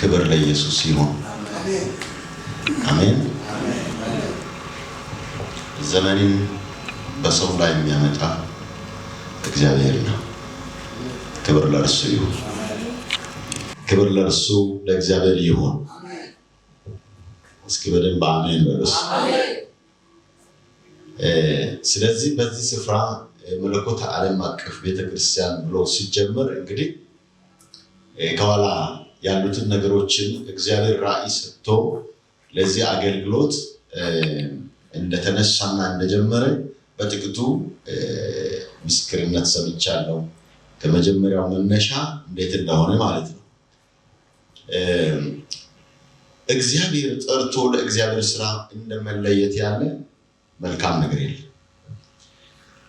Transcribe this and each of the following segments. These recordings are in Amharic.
ክብር ለኢየሱስ ይሁን። አሜን። ዘመንን በሰው ላይ የሚያመጣ እግዚአብሔር ነው። ክብር ለእርሱ ይሁን። ክብር ለእርሱ ለእግዚአብሔር ይሁን። እስኪ በደንብ አሜን በሉስ። ስለዚህ በዚህ ስፍራ መለኮት ዓለም አቀፍ ቤተክርስቲያን ብሎ ሲጀመር እንግዲህ ከኋላ ያሉትን ነገሮችን እግዚአብሔር ራዕይ ሰጥቶ ለዚህ አገልግሎት እንደተነሳና እንደጀመረ በጥቂቱ ምስክርነት ሰምቻለሁ። ከመጀመሪያው መነሻ እንዴት እንደሆነ ማለት ነው። እግዚአብሔር ጠርቶ ለእግዚአብሔር ስራ እንደመለየት ያለ መልካም ነገር የለም።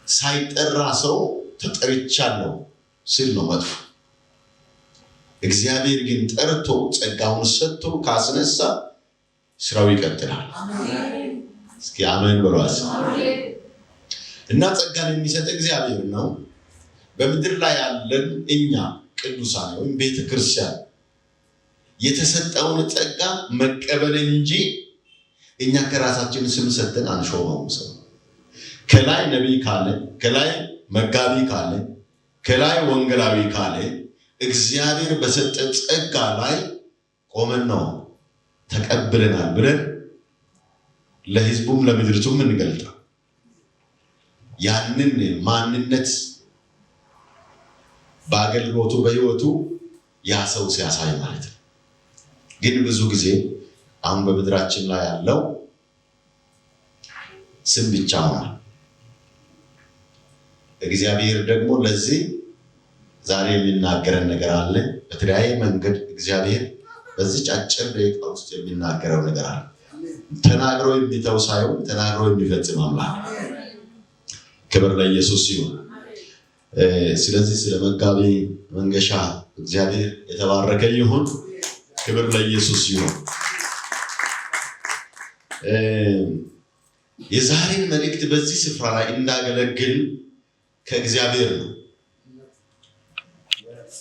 ሳይጠራ ሰው ተጠርቻለሁ ሲል ነው መጥፎ። እግዚአብሔር ግን ጠርቶ ጸጋውን ሰጥቶ ካስነሳ ስራው ይቀጥላል። እስኪ አሜን በሏስ። እና ጸጋን የሚሰጥ እግዚአብሔር ነው። በምድር ላይ ያለን እኛ ቅዱሳን ወይም ቤተክርስቲያን የተሰጠውን ጸጋ መቀበል እንጂ እኛ ከራሳችን ስም ሰጥተን አንሾመውም። ሰው ከላይ ነቢይ ካለ፣ ከላይ መጋቢ ካለ፣ ከላይ ወንጌላዊ ካለ እግዚአብሔር በሰጠ ጸጋ ላይ ቆመን ነው ተቀብለናል ብለን ለህዝቡም ለምድርቱም እንገልጣለን። ያንን ማንነት በአገልግሎቱ በህይወቱ ያ ሰው ሲያሳይ ማለት ነው። ግን ብዙ ጊዜ አሁን በምድራችን ላይ ያለው ስም ብቻ ሆኗል። እግዚአብሔር ደግሞ ለዚህ ዛሬ የሚናገረን ነገር አለ። በተለያየ መንገድ እግዚአብሔር በዚህ አጭር ደቂቃ ውስጥ የሚናገረው ነገር አለ። ተናግሮ የሚተው ሳይሆን ተናግሮ የሚፈጽም አምላክ። ክብር ለኢየሱስ ይሁን። ስለዚህ ስለ መጋቢ መንገሻ እግዚአብሔር የተባረከ ይሁን። ክብር ለኢየሱስ ይሁን። የዛሬን መልእክት በዚህ ስፍራ ላይ እንዳገለግል ከእግዚአብሔር ነው።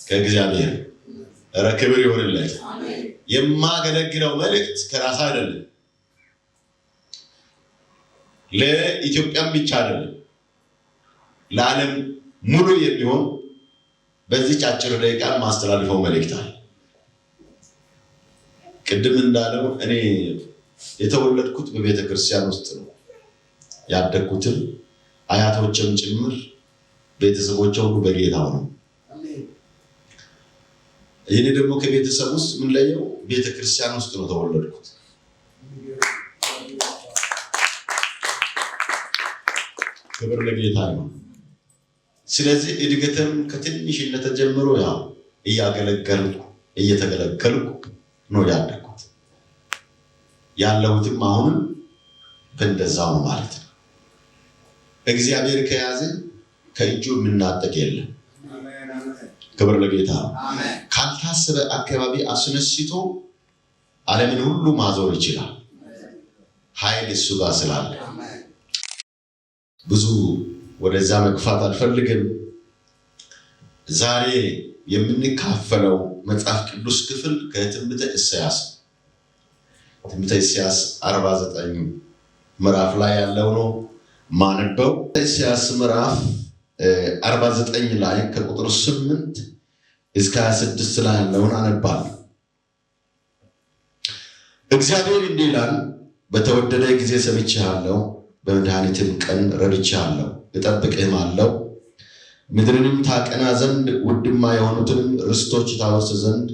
ከእግዚአብሔር ኧረ ክብር ይሁንለት። የማገለግለው መልእክት ከራስ አይደለም፣ ለኢትዮጵያም ብቻ አይደለም፣ ለዓለም ሙሉ የሚሆን በዚህ አጭር ደቂቃ ማስተላልፈው መልእክት አለ። ቅድም እንዳለው እኔ የተወለድኩት በቤተ ክርስቲያን ውስጥ ነው ያደግኩትም፣ አያቶችም ጭምር ቤተሰቦቼ ሁሉ በጌታው ነው። እኔ ደግሞ ከቤተሰብ ውስጥ ምን ለየው ቤተ ክርስቲያን ውስጥ ነው ተወለድኩት። ክብር ለጌታ ይሁን። ስለዚህ እድገትም ከትንሽነት ጀምሮ ያው እያገለገልኩ እየተገለገልኩ ነው ያደግኩት። ያለሁትም አሁንም በእንደዛው ነው ማለት ነው። እግዚአብሔር ከያዘ ከእጁ የምናጠቅ የለም። ክብር ለጌታ ነው። ካልታሰበ አካባቢ አስነስቶ ዓለምን ሁሉ ማዞር ይችላል። ኃይል እሱ ጋር ስላለ ብዙ ወደዛ መግፋት አልፈልግም። ዛሬ የምንካፈለው መጽሐፍ ቅዱስ ክፍል ከትንቢተ ኢሳይያስ 49 ምዕራፍ ላይ ያለው ነው ማነበው። ኢሳይያስ ምዕራፍ 49 ላይ ከቁጥር 8 እስከ 26 ላይ ያለውን አነባለሁ። እግዚአብሔር እንዲህ ይላል፣ በተወደደ ጊዜ ሰምቼሃለሁ፣ በመድኃኒትም ቀን ረድቼሃለሁ፣ እጠብቅህም አለው። ምድርንም ታቀና ዘንድ ውድማ የሆኑትንም ርስቶች ታወርስ ዘንድ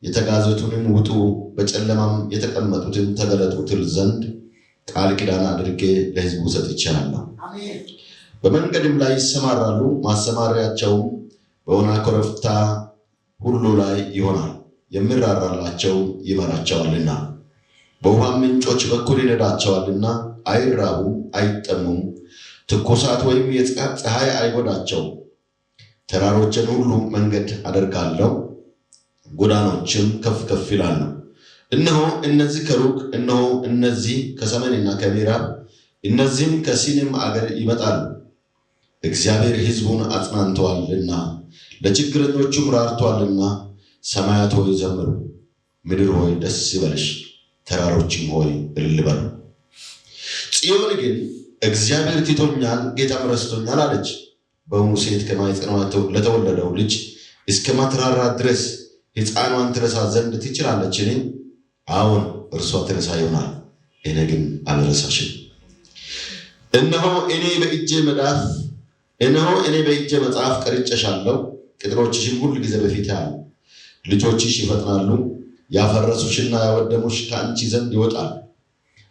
የተጋዙትንም ውጡ፣ በጨለማም የተቀመጡትን ተገለጡ ትል ዘንድ ቃል ኪዳን አድርጌ ለሕዝቡ ሰጥቼሃለሁ። በመንገድም ላይ ይሰማራሉ፣ ማሰማሪያቸውም በወና ኮረብታ ሁሉ ላይ ይሆናል። የሚራራላቸው ይመራቸዋልና፣ በውሃም ምንጮች በኩል ይነዳቸዋልና፣ አይራቡም አይጠሙም። ትኩሳት ወይም የፀሐይ ፀሐይ አይጎዳቸውም። ተራሮችን ሁሉ መንገድ አደርጋለሁ፣ ጎዳኖችም ከፍ ከፍ ይላሉ። እነሆ እነዚህ ከሩቅ፣ እነሆ እነዚህ ከሰሜንና ከምዕራብ፣ እነዚህም ከሲኒም አገር ይመጣሉ። እግዚአብሔር ሕዝቡን አጽናንተዋልና ለችግረኞቹም ራርቷልና፣ ሰማያት ሆይ ዘምሩ፣ ምድር ሆይ ደስ ይበልሽ፣ ተራሮችም ሆይ እልል በሉ። ጽዮን ግን እግዚአብሔር ትቶኛል፣ ጌታም ረስቶኛል አለች። በውኑ ሴት ከማኅፀኗ ለተወለደው ልጅ እስከማትራራ ድረስ ሕፃኗን ትረሳ ዘንድ ትችላለችን? አዎን እርሷ ትረሳ ይሆናል፣ እኔ ግን አልረሳሽም። እነሆ እኔ በእጄ መጽሐፍ ቀርጬሻለሁ፣ ቅጥሮችሽም ሁል ጊዜ በፊቴ አሉ። ልጆችሽ ይፈጥናሉ፣ ያፈረሱሽና ያወደሙሽ ከአንቺ ዘንድ ይወጣል።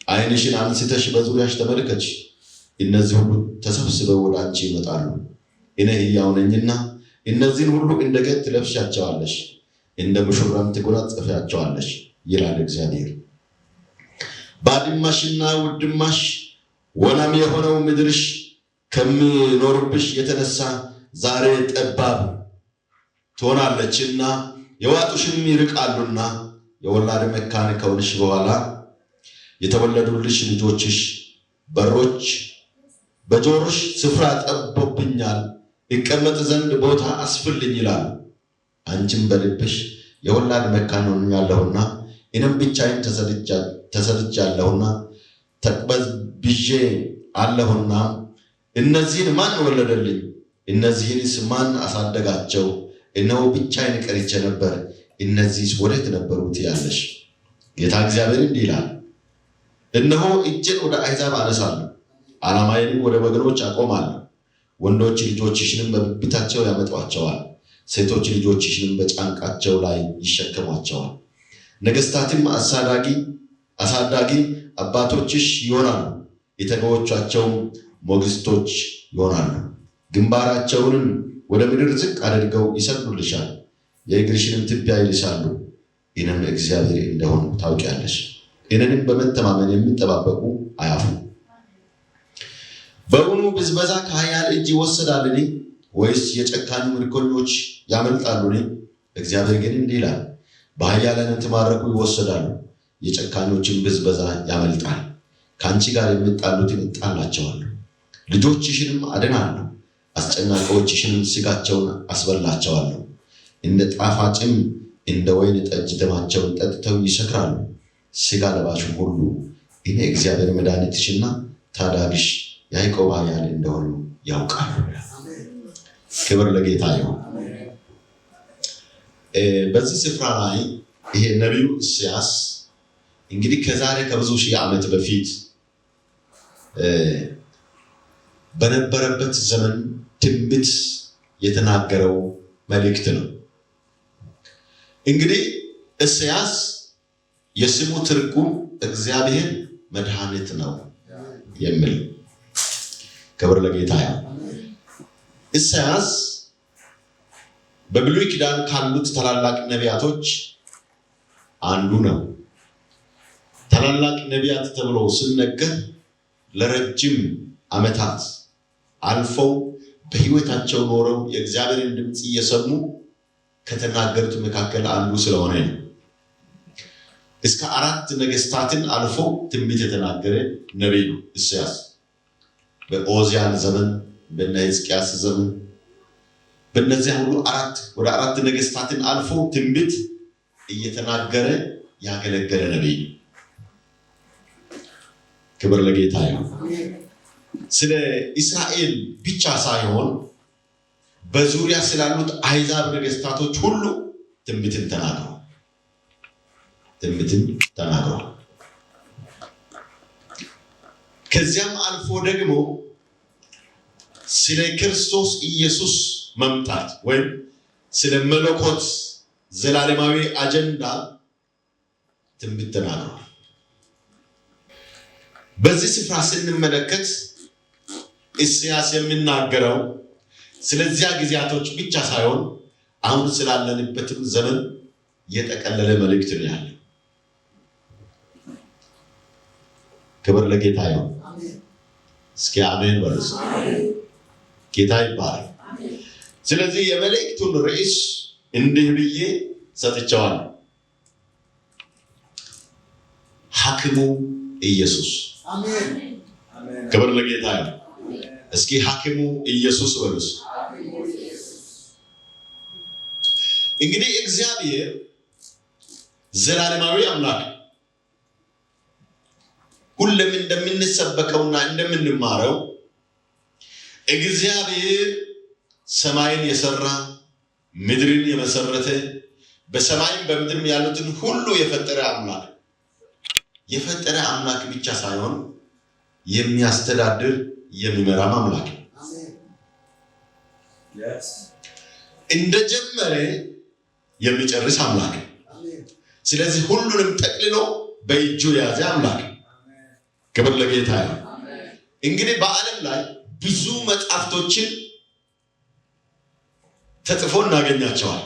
ዓይንሽን አንስተሽ በዙሪያሽ ተመልከች፣ እነዚህ ሁሉ ተሰብስበው ወደ አንቺ ይመጣሉ። እኔ ሕያው ነኝና እነዚህን ሁሉ እንደ ጌጥ ትለብሻቸዋለሽ፣ እንደ ሙሽራም ትጎናጸፊያቸዋለሽ ይላል እግዚአብሔር። ባድማሽና ውድማሽ ወናም የሆነው ምድርሽ ከሚኖርብሽ የተነሳ ዛሬ ጠባብ ትሆናለችና የዋጡሽም ይርቃሉና የወላድ መካን ከሆንሽ በኋላ የተወለዱልሽ ልጆችሽ በሮች በጆሮሽ ስፍራ ጠቦብኛል፣ ይቀመጥ ዘንድ ቦታ አስፍልኝ ይላል። አንቺም በልብሽ የወላድ መካን ሆኛለሁና እኔም ብቻዬን ተሰድጃለሁና ተቅበዝብዤ አለሁና እነዚህን ማን ወለደልኝ? እነዚህንስ ማን አሳደጋቸው? እነሆ ብቻዬን ቀርቼ ነበር፣ እነዚህስ ወዴት ነበሩ ትያለሽ። ጌታ እግዚአብሔር እንዲህ ይላል፣ እነሆ እጄን ወደ አሕዛብ አነሳለሁ፣ ዓላማዬንም ወደ ወገኖች አቆማለሁ። ወንዶች ልጆችሽንም በብብታቸው ያመጧቸዋል፣ ሴቶች ልጆችሽንም በጫንቃቸው ላይ ይሸከሟቸዋል። ነገሥታትም አሳዳጊ አባቶችሽ ይሆናሉ፣ የተገዎቻቸውም ሞግዚቶች ይሆናሉ። ግንባራቸውንም ወደ ምድር ዝቅ አድርገው ይሰግዱልሻል፣ የእግርሽንም ትቢያ ይልሳሉ። እኔም እግዚአብሔር እንደሆንኩ ታውቂያለሽ። እኔንም በመተማመን የሚጠባበቁ አያፍሩ። በውኑ ብዝበዛ ከኃያል እጅ ይወሰዳልን? ወይስ የጨካኙ ምርኮኞች ያመልጣሉን? እግዚአብሔር ግን እንዲህ ይላል፣ በኃያላን የተማረኩ ይወሰዳሉ፣ የጨካኞችን ብዝበዛ ያመልጣል። ከአንቺ ጋር የሚጣሉትን እጣላቸዋለሁ፣ ልጆችሽንም አድናለሁ፣ አስጨናቂዎችሽንም ሥጋቸውን አስበላቸዋለሁ። እንደ ጣፋጭም እንደ ወይን ጠጅ ደማቸውን ጠጥተው ይሰክራሉ። ሥጋ ለባሹም ሁሉ እኔ እግዚአብሔር መድኃኒትሽና ታዳጊሽ ያዕቆብ ኃያል እንደሆኑ ያውቃሉ። ክብር ለጌታ ይሁን። በዚህ ስፍራ ላይ ይሄ ነቢዩ ኢሳይያስ እንግዲህ ከዛሬ ከብዙ ሺህ ዓመት በፊት በነበረበት ዘመን ትንቢት የተናገረው መልእክት ነው። እንግዲህ ኢሳይያስ የስሙ ትርጉም እግዚአብሔር መድኃኒት ነው የሚል። ክብር ለጌታ ይሁን። ኢሳይያስ በብሉይ ኪዳን ካሉት ታላላቅ ነቢያቶች አንዱ ነው። ታላላቅ ነቢያት ተብሎ ሲነገር ለረጅም ዓመታት አልፈው በሕይወታቸው ኖረው የእግዚአብሔርን ድምፅ እየሰሙ ከተናገሩት መካከል አንዱ ስለሆነ ነው። እስከ 4 ነገሥታትን አልፎ ትንቢት የተናገረ ነቢይ ነው ኢሳይያስ። በኦዚያን ዘመን፣ በነ ሕዝቅያስ ዘመን፣ በእነዚያ ሁሉ ወደ 4 ነገሥታትን አልፎ ትንቢት እየተናገረ ያገለገለ ነቢይ። ክብር ለጌታ ይሁን። ስለ እስራኤል ብቻ ሳይሆን በዙሪያ ስላሉት አሕዛብ ነገሥታቶች ሁሉ ትንቢትን ተናግሯል። ከዚያም አልፎ ደግሞ ስለ ክርስቶስ ኢየሱስ መምጣት ወይም ስለ መለኮት ዘላለማዊ አጀንዳ ትንቢት ተናግሯል። በዚህ ስፍራ ስንመለከት ኢሳይያስ የሚናገረው ስለዚያ ጊዜያቶች ብቻ ሳይሆን አሁን ስላለንበትም ዘመን የጠቀለለ መልእክት ነው ያለው። ክብር ለጌታ ይሁን። እስኪ አሜን በሉ። ጌታ ይባረክ። ስለዚህ የመልእክቱን ርዕስ እንዲህ ብዬ ሰጥቼዋለሁ፣ ሐኪሙ ኢየሱስ። ክብር ለጌታ ይሁን። እስኪ ሐኪሙ ኢየሱስ በሉ። እንግዲህ እግዚአብሔር ዘላለማዊ አምላክ ሁሉም እንደምንሰበከውና እንደምንማረው እግዚአብሔር ሰማይን የሰራ ምድርን የመሰረተ በሰማይም በምድርም ያሉትን ሁሉ የፈጠረ አምላክ ብቻ ሳይሆን የሚያስተዳድር የሚመራ አምላክ እንደጀመረ የሚጨርስ አምላክ ስለዚህ ሁሉንም ጠቅልሎ በእጁ የያዘ አምላክ ክብር ለጌታ ይሁን። እንግዲህ በዓለም ላይ ብዙ መጽሐፍቶችን ተጽፎ እናገኛቸዋል።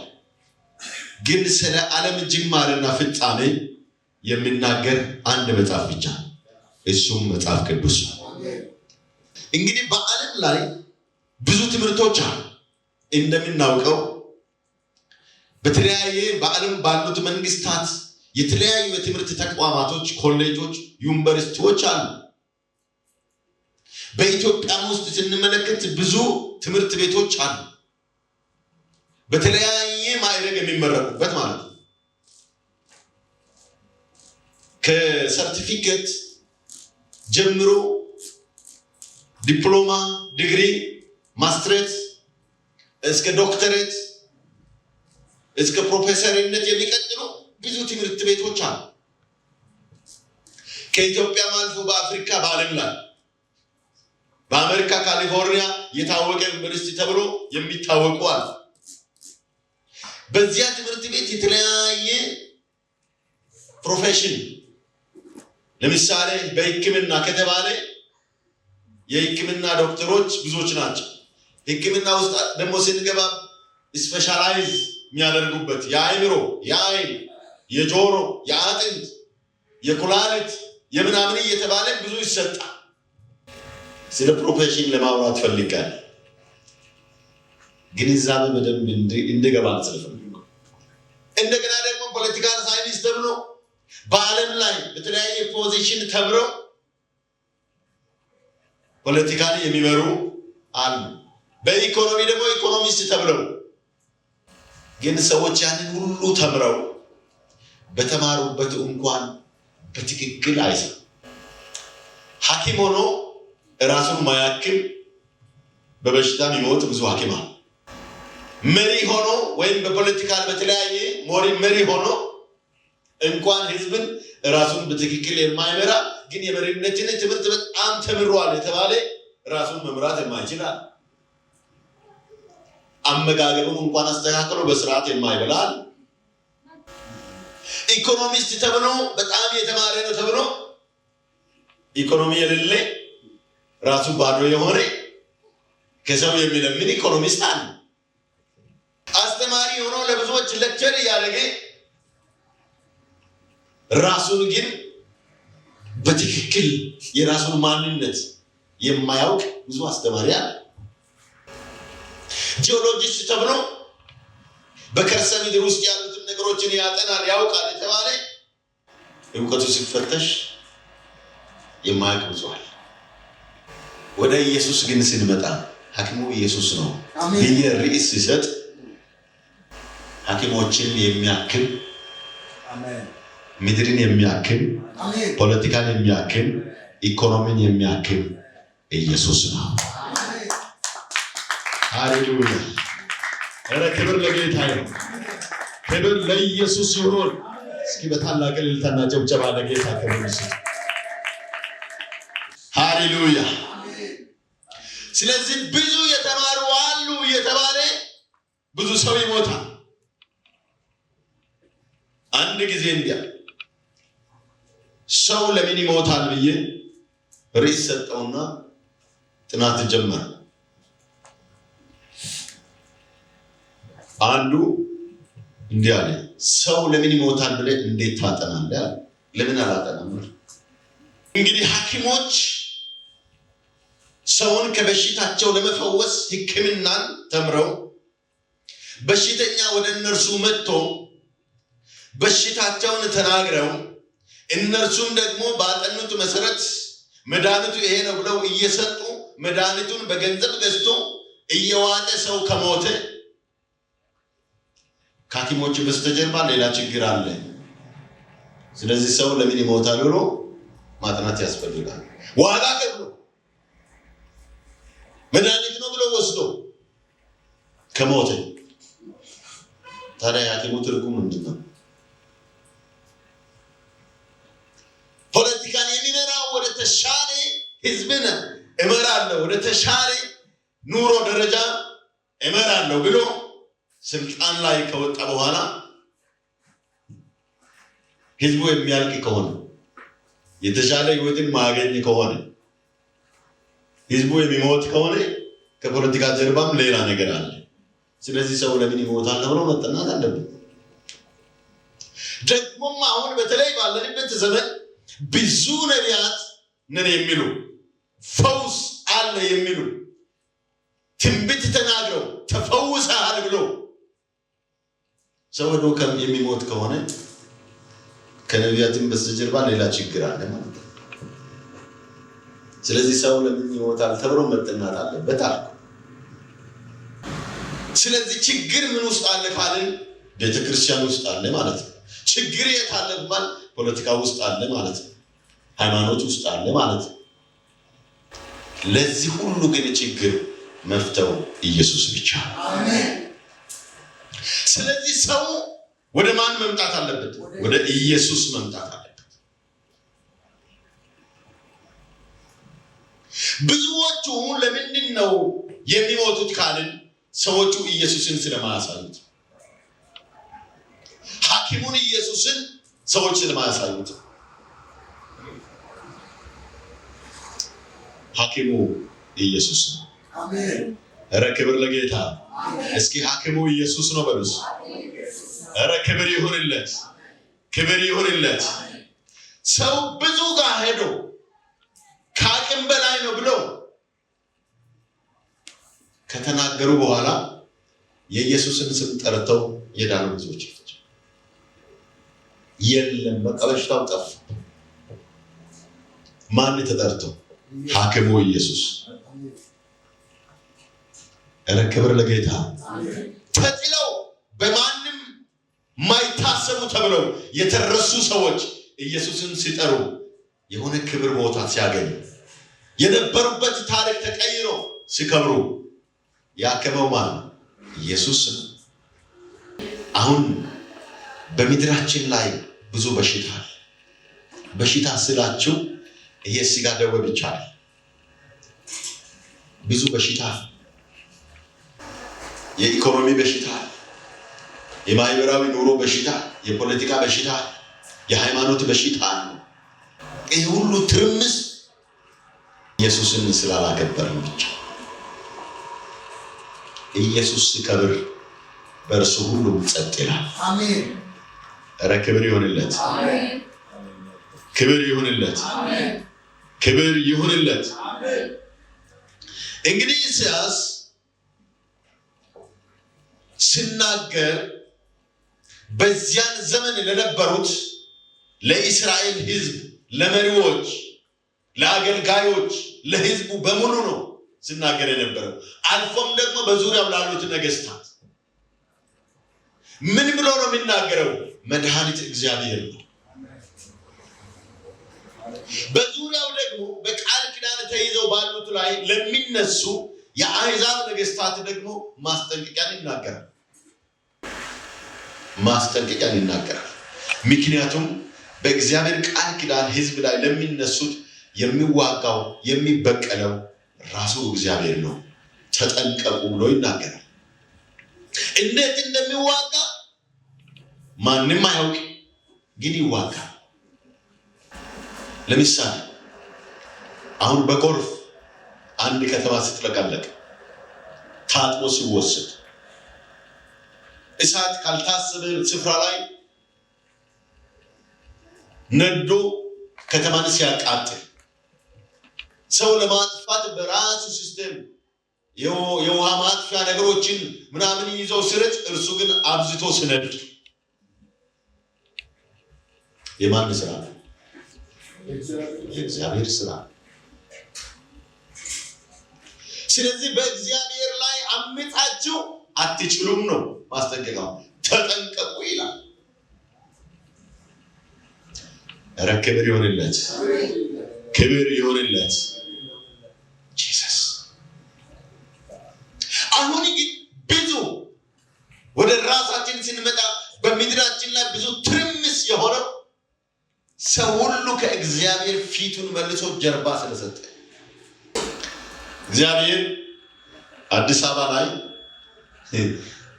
ግን ስለ ዓለም ጅማሬና ፍጻሜ የሚናገር አንድ መጽሐፍ ብቻ እሱም መጽሐፍ ቅዱስ ነው። እንግዲህ በዓለም ላይ ብዙ ትምህርቶች አሉ። እንደምናውቀው በተለያየ በዓለም ባሉት መንግስታት የተለያዩ የትምህርት ተቋማቶች፣ ኮሌጆች፣ ዩኒቨርሲቲዎች አሉ። በኢትዮጵያ ውስጥ ስንመለከት ብዙ ትምህርት ቤቶች አሉ። በተለያየ ማዕረግ የሚመረቁበት ማለት ነው። ከሰርቲፊኬት ጀምሮ ዲፕሎማ፣ ዲግሪ፣ ማስትሬት እስከ ዶክተሬት እስከ ፕሮፌሰርነት የሚቀጥሉ ብዙ ትምህርት ቤቶች አሉ። ከኢትዮጵያም አልፎ በአፍሪካ በዓለም ላይ በአሜሪካ ካሊፎርኒያ የታወቀ ዩኒቨርሲቲ ተብሎ የሚታወቁ አሉ። በዚያ ትምህርት ቤት የተለያየ ፕሮፌሽን ለምሳሌ በሕክምና ከተባለ የሕክምና ዶክተሮች ብዙዎች ናቸው። ሕክምና ውስጥ ደግሞ ስንገባ ስፔሻላይዝ የሚያደርጉበት የአእምሮ፣ የአይን፣ የጆሮ፣ የአጥንት፣ የኩላሊት የምናምን እየተባለ ብዙ ይሰጣል። ስለ ፕሮፌሽን ለማውራት ፈልጋል ግንዛቤ በደንብ እንደገባን ስለፈልግ እንደገና ደግሞ ፖለቲካል ሳይንስ ተብሎ በዓለም ላይ በተለያየ ፖዚሽን ተብረው ፖለቲካሊ የሚመሩ አሉ። በኢኮኖሚ ደግሞ ኢኮኖሚስት ተብለው ግን ሰዎች ያንን ሁሉ ተምረው በተማሩበት እንኳን በትክክል አይሰሩም። ሐኪም ሆኖ ራሱን ማያክም በበሽታ የሚሞት ብዙ ሐኪም አለ። መሪ ሆኖ ወይም በፖለቲካል በተለያየ መሪ ሆኖ እንኳን ህዝብን ራሱን በትክክል የማይመራ ግን የመሪነትን ትምህርት በጣም ተምሯል የተባለ ራሱን መምራት የማይችላል። አመጋገቡን እንኳን አስተካክሎ በስርዓት የማይበላል። ኢኮኖሚስት ተብሎ በጣም የተማረ ነው ተብሎ ኢኮኖሚ የሌለ ራሱ ባዶ የሆነ ከሰው የሚለምን ኢኮኖሚስት አለ። አስተማሪ ሆኖ ለብዙዎች ሌክቸር እያደረገ ራሱን ግን በትክክል የራሱን ማንነት የማያውቅ ብዙ አስተማሪ አለ። ጂኦሎጂስት ተብሎ በከርሰ ምድር ውስጥ ያሉትን ነገሮችን ያጠናል ያውቃል የተባለ እውቀቱ ሲፈተሽ የማያውቅ ብዙ አለ። ወደ ኢየሱስ ግን ስንመጣ ሐኪሙ ኢየሱስ ነው ብዬ ርዕስ ሲሰጥ ሐኪሞችን የሚያክም ምድርን የሚያክም ፖለቲካን የሚያክም ኢኮኖሚን የሚያክም ኢየሱስ ነው። ሃሌሉያ! ኧረ ክብር ለጌታ ይሁን፣ ክብር ለኢየሱስ ይሁን። እስኪ በታላቅ እልልታና ጭብጨባ ለጌታ ክብር ይስጥ። ሃሌሉያ! ስለዚህ ብዙ የተማሩ አሉ እየተባለ ብዙ ሰው ይሞታል። አንድ ጊዜ እንዲያ ሰው ለምን ይሞታል ብዬ ርዕስ ሰጠውና ጥናት ጀመረ። አንዱ እንዲህ አለ፣ ሰው ለምን ይሞታል ብለህ እንዴት ታጠናለህ? ለምን አላጠናም? እንግዲህ ሐኪሞች ሰውን ከበሽታቸው ለመፈወስ ሕክምናን ተምረው በሽተኛ ወደ እነርሱ መጥቶ በሽታቸውን ተናግረው እነርሱም ደግሞ ባጠኑት መሰረት መድኃኒቱ ይሄ ነው ብለው እየሰጡ መድኃኒቱን በገንዘብ ገዝቶ እየዋጠ ሰው ከሞተ ከሐኪሞች በስተጀርባ ሌላ ችግር አለ። ስለዚህ ሰው ለምን ይሞታል ብሎ ማጥናት ያስፈልጋል። ዋጋ ከፍሎ መድኃኒት ነው ብሎ ወስዶ ከሞተ ታዲያ የሐኪሙ ትርጉም ምንድን ነው? ፖለቲካን የሚመራው ወደ ተሻለ ህዝብን እመራለሁ ወደ ተሻለ ኑሮ ደረጃ እመራለሁ ብሎ ስልጣን ላይ ከወጣ በኋላ ህዝቡ የሚያልቅ ከሆነ የተሻለ ህይወትን ማገኝ ከሆነ ህዝቡ የሚሞት ከሆነ ከፖለቲካ ጀርባም ሌላ ነገር አለ። ስለዚህ ሰው ለምን ይሞታል ተብሎ መጠናት አለበት። ደግሞም አሁን በተለይ ባለንበት ዘመን ብዙ ነቢያት ነን የሚሉ ፈውስ አለ የሚሉ ትንቢት ተናግረው ተፈውሰሃል ብሎ ሰው ወዶ የሚሞት ከሆነ ከነቢያትም በስተጀርባ ሌላ ችግር አለ ማለት ነው። ስለዚህ ሰው ለምን ይሞታል ተብሎ መጠናት አለበት አልኩ። ስለዚህ ችግር ምን ውስጥ አለ ካልን ቤተክርስቲያን ውስጥ አለ ማለት ነው። ችግር የት አለ ማለት ፖለቲካ ውስጥ አለ ማለት ነው። ሃይማኖት ውስጥ አለ ማለት ነው። ለዚህ ሁሉ ግን ችግር መፍተው ኢየሱስ ብቻ ነው። አሜን። ስለዚህ ሰው ወደ ማን መምጣት አለበት? ወደ ኢየሱስ መምጣት አለበት። ብዙዎቹ ለምንድን ነው የሚሞቱት ካልን ሰዎቹ ኢየሱስን ስለማያሳዩት፣ ሐኪሙን ኢየሱስን ሰዎች ስለማያሳዩት። ሐኪሙ ኢየሱስ ነው። አሜን። ኧረ ክብር ለጌታ። እስኪ ሐኪሙ ኢየሱስ ነው በሉስ። ኧረ ክብር ይሁንለት፣ ክብር ይሁንለት። ሰው ብዙ ጋር ሄዶ ከአቅም በላይ ነው ብለው ከተናገሩ በኋላ የኢየሱስን ስም ጠርተው የዳኑ ብዙዎች ናቸው። የለም በቃ በሽታው ጠፋ። ማን ተጠርተው? ሐኪሙ ኢየሱስ። ኧረ ክብር ለጌታ። ተጥለው በማንም ማይታሰቡ ተብለው የተረሱ ሰዎች ኢየሱስን ሲጠሩ የሆነ ክብር ቦታ ሲያገኙ የነበሩበት ታሪክ ተቀይሮ ሲከብሩ ያከመው ማን? ኢየሱስ ነው። አሁን በምድራችን ላይ ብዙ በሽታ አለ። በሽታ ስላችሁ ይሄ ስጋ ደዌ ብቻ ነው። ብዙ በሽታ፣ የኢኮኖሚ በሽታ፣ የማህበራዊ ኑሮ በሽታ፣ የፖለቲካ በሽታ፣ የሃይማኖት በሽታ ነው። ይሄ ሁሉ ትርምስ ኢየሱስን ስላላከበርን ብቻ። ኢየሱስ ሲከብር በእርሱ ሁሉም ጸጥ ይላል። አሜን። ኧረ ክብር ይሁንለት፣ አሜን። ክብር ይሁንለት፣ አሜን። ክብር ይሁንለት። አሜን። እንግዲህ ኢሳይያስ ሲናገር በዚያን ዘመን ለነበሩት ለእስራኤል ሕዝብ፣ ለመሪዎች፣ ለአገልጋዮች፣ ለሕዝቡ በሙሉ ነው ሲናገር የነበረው። አልፎም ደግሞ በዙሪያው ላሉት ነገስታት ምን ብሎ ነው የሚናገረው? መድኃኒት እግዚአብሔር ነው። በዙሪያው ደግሞ በቃል ኪዳን ተይዘው ባሉት ላይ ለሚነሱ የአሕዛብ ነገስታት ደግሞ ማስጠንቀቂያን ይናገራል። ማስጠንቀቂያን ይናገራል። ምክንያቱም በእግዚአብሔር ቃል ኪዳን ህዝብ ላይ ለሚነሱት የሚዋጋው የሚበቀለው ራሱ እግዚአብሔር ነው። ተጠንቀቁ ብሎ ይናገራል። እንዴት እንደሚዋጋ ማንም አያውቅ፣ ግን ይዋጋል። ለምሳሌ አሁን በጎርፍ አንድ ከተማ ስትለቀለቅ ታጥቦ ሲወሰድ እሳት ካልታሰበ ስፍራ ላይ ነዶ ከተማን ሲያቃጥል ሰው ለማጥፋት በራሱ ሲስተም የውሃ ማጥፊያ ነገሮችን ምናምን ይዘው ስርጭ፣ እርሱ ግን አብዝቶ ስነድ የማን ስራ ነው? የእግዚአብሔር ስራ። ስለዚህ በእግዚአብሔር ላይ አምጣችሁ አትችሉም ነው ማስጠንቀቂያው። ተጠንቀቁ ይላል። ኧረ ክብር ይሁንለት፣ ክብር ይሁንለት ጂሰስ። አሁን ግን ብዙ ወደ ራሳችን ስንመጣ በምድራችን ላይ ብዙ ትርምስ የሆነው ሰው ሁሉ ከእግዚአብሔር ፊቱን መልሶ ጀርባ ስለሰጠ። እግዚአብሔር አዲስ አበባ ላይ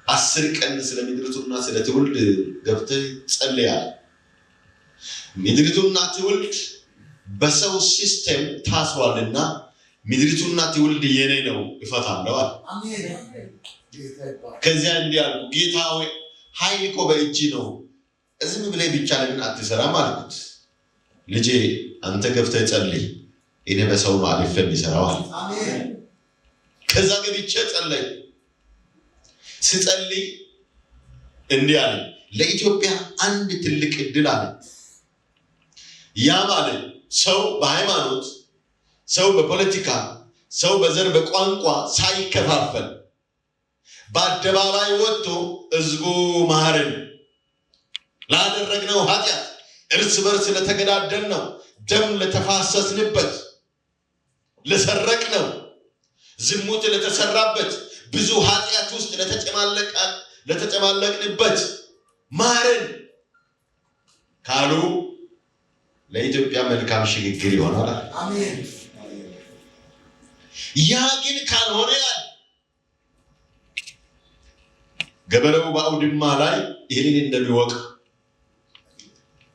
10 ቀን ስለ ምድሪቱና ስለ ትውልድ ገብተህ ጸልያል። ምድሪቱና ትውልድ በሰው ሲስተም ታስሯልና ምድሪቱና ትውልድ የኔ ነው እፈታለሁ አለ። ከዚያ እንዲህ አልኩ፣ ጌታ ሆይ ኃይል እኮ በእጅ ነው፣ ዝም ብለህ ብቻ ለምን አትሰራም አልኩት። ልጄ አንተ ገብተህ ጸልይ፣ እኔ በሰው ነው አልፌ የሚሰራው አለ። ከዛ ገብቼ ጸለይ። ስጸልይ እንዲህ አለ፣ ለኢትዮጵያ አንድ ትልቅ እድል አለ። ያ ማለት ሰው በሃይማኖት፣ ሰው በፖለቲካ፣ ሰው በዘር በቋንቋ ሳይከፋፈል በአደባባይ ወጥቶ ህዝቡ ማረን ላደረግነው ኃጢአት፣ እርስ በርስ ለተገዳደልነው፣ ደም ለተፋሰስንበት፣ ለሰረቅነው፣ ዝሙት ለተሰራበት፣ ብዙ ኃጢአት ውስጥ ለተጨማለቅንበት ማረን ካሉ ለኢትዮጵያ መልካም ሽግግር ይሆናል። አሜን። ያ ግን ካልሆነ ገበሬው በአውድማ ላይ ይህንን እንደሚወቅ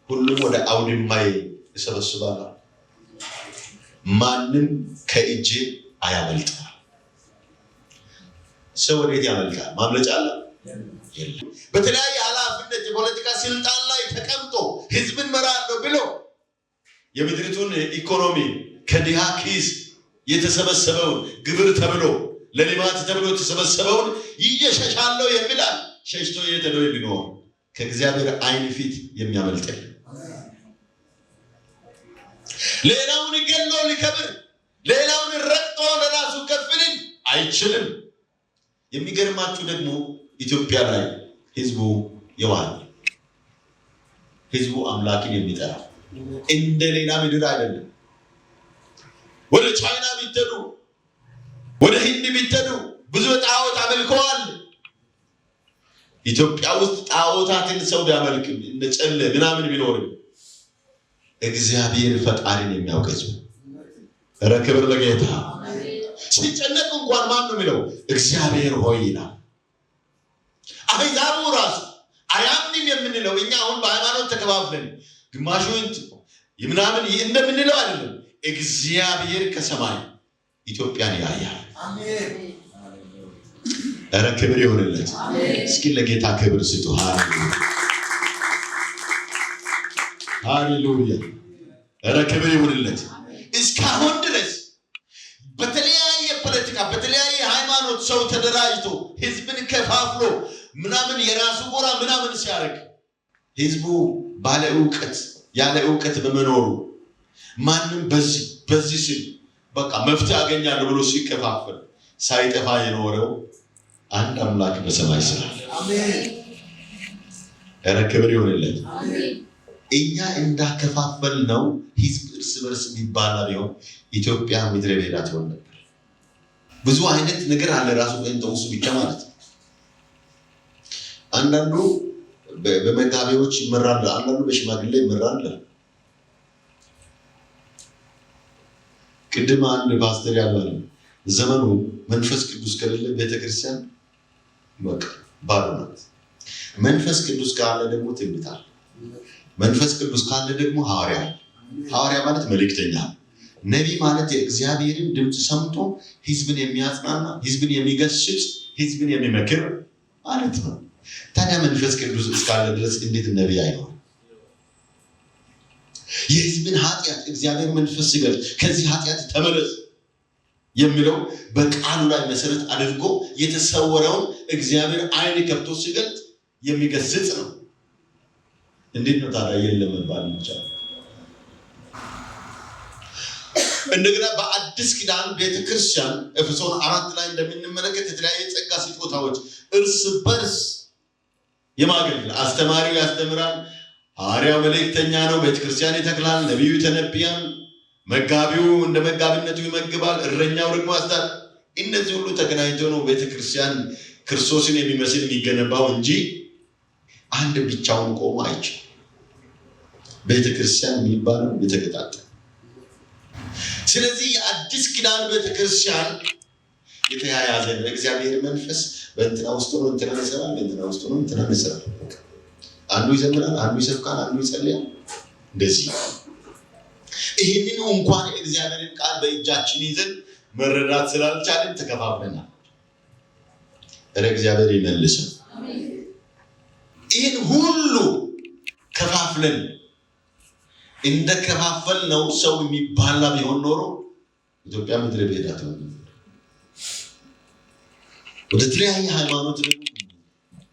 ሁሉም ወደ አውድማ ይሰበስባል። ማንም ከእጅ አያመልጥም። ሰው ወዴት ያመልጣል? ማምለጫ አለ? የለም። በተለያየ ኃላፊነት የፖለቲካ ስልጣን ላይ ተቀምጦ ህዝብን መራለሁ ብሎ የምድሪቱን ኢኮኖሚ ከድሃ ኪስ የተሰበሰበውን ግብር ተብሎ ለልማት ተብሎ የተሰበሰበውን ይየሸሻለው የሚላል ሸሽቶ የተደው የሚኖር ከእግዚአብሔር አይን ፊት የሚያመልጥ ሌላውን ገሎ ሊከብር ሌላውን ረግጦ ለራሱ ከፍልን አይችልም። የሚገርማችሁ ደግሞ ኢትዮጵያ ላይ ህዝቡ የዋህ ህዝቡ አምላክን የሚጠራ እንደ ሌላ ምድር አይደለም። ወደ ቻይና ቢተዱ ወደ ህንድ ቢተዱ ብዙ ጣዖት አመልከዋል። ኢትዮጵያ ውስጥ ጣዖታትን ሰው ቢያመልክም እንደ ጨለ ምናምን ቢኖርም እግዚአብሔር ፈጣሪን የሚያውቀው ኧረ ክብር ለጌታ። ሲጨነቅ እንኳን ማን ነው የሚለው? እግዚአብሔር ሆይ ይላል። አህዛቡ ራሱ አያምንም የምንለው እኛ አሁን በሃይማኖት ተከፋፍለን ግማሹ ምናምን እንደምንለው አይደለም። እግዚአብሔር ከሰማይ ኢትዮጵያን ያያል። አሜን። ኧረ ክብር ይሁንለት። እስኪ ለጌታ ክብር ስጡ። ሃሌሉያ። ኧረ ክብር ይሁንለት። እስካሁን ድረስ በተለያየ ፖለቲካ በተለያየ ሃይማኖት ሰው ተደራጅቶ ህዝብን ከፋፍሎ ምናምን የራሱ ጎራ ምናምን ሲያደርግ ህዝቡ ባለ ዕውቀት ያለ ዕውቀት በመኖሩ ማንም በዚህ ሲል በቃ መፍትሄ ያገኛል ብሎ ሲከፋፈል ሳይጠፋ የኖረው አንድ አምላክ በሰማይ ስላለ አሜን። ኧረ ክብር ይሁንለት። አሜን። እኛ እንዳከፋፈል ነው ህዝብ እርስ በርስ የሚባላ ቢሆን ኢትዮጵያ ምድረ በዳ ትሆን ነበር። ብዙ አይነት ነገር አለ ራሱ እንተውሱ ብቻ ማለት ነው። አንዳንዱ በመጋቢዎች ይመራል፣ አንዳንዱ በሽማግሌ ይመራል። ቅድም አንድ ፓስተር ያለው ዘመኑ መንፈስ ቅዱስ ከሌለ ቤተክርስቲያን በቃ ባዶ ናት። መንፈስ ቅዱስ ካለ ደግሞ ትንቢት አለ። መንፈስ ቅዱስ ካለ ደግሞ ሐዋርያ ማለት መልእክተኛ፣ ነቢይ ማለት የእግዚአብሔርን ድምፅ ሰምቶ ህዝብን የሚያጽናና፣ ህዝብን የሚገስጽ፣ ህዝብን የሚመክር ማለት ነው። ታዲያ መንፈስ ቅዱስ እስካለ ድረስ እንዴት ነቢይ አይሆንም? የህዝብን ኃጢአት እግዚአብሔር መንፈስ ሲገልጽ ከዚህ ኃጢአት ተመለስ የሚለው በቃሉ ላይ መሰረት አድርጎ የተሰወረውን እግዚአብሔር አይን ከፍቶ ሲገልጽ የሚገስጽ ነው። እንዴት ነው ታዲያ የለም መባል ይቻላል? እንደገና በአዲስ ኪዳን ቤተክርስቲያን ኤፌሶን 4 ላይ እንደምንመለከት የተለያየ ጸጋ ስጦታዎች እርስ በርስ የማገልገል አስተማሪው ያስተምራል፣ ሐዋርያው መልእክተኛ ነው፣ ቤተክርስቲያን ይተክላል፣ ነቢዩ ይተነብያል፣ መጋቢው እንደ መጋቢነቱ ይመግባል፣ እረኛው ደግሞ ያስታል። እነዚህ ሁሉ ተገናኝተው ነው ቤተክርስቲያን ክርስቶስን የሚመስል የሚገነባው እንጂ አንድ ብቻውን ቆሞ አይችልም። ቤተክርስቲያን የሚባለው የተቀጣጠለ። ስለዚህ የአዲስ ኪዳን ቤተክርስቲያን የተያያዘ ነው። እግዚአብሔር መንፈስ በእንትና ውስጥ ነው እንትና ይሰራል፣ በእንትና ውስጥ ነው እንትና ይሰራል። አንዱ ይዘምራል፣ አንዱ ይሰብካል፣ አንዱ ይጸልያል። እንደዚህ ይህንን እንኳን እግዚአብሔርን ቃል በእጃችን ይዘን መረዳት ስላልቻለን ተከፋፍለናል። እግዚአብሔር ይመልሰን። ይህን ሁሉ ከፋፍለን እንደ ከፋፈል ነው ሰው የሚባላ ቢሆን ኖሮ ኢትዮጵያ ምድረ በዳ ትሆን ነበር። ወደ ተለያየ ሃይማኖት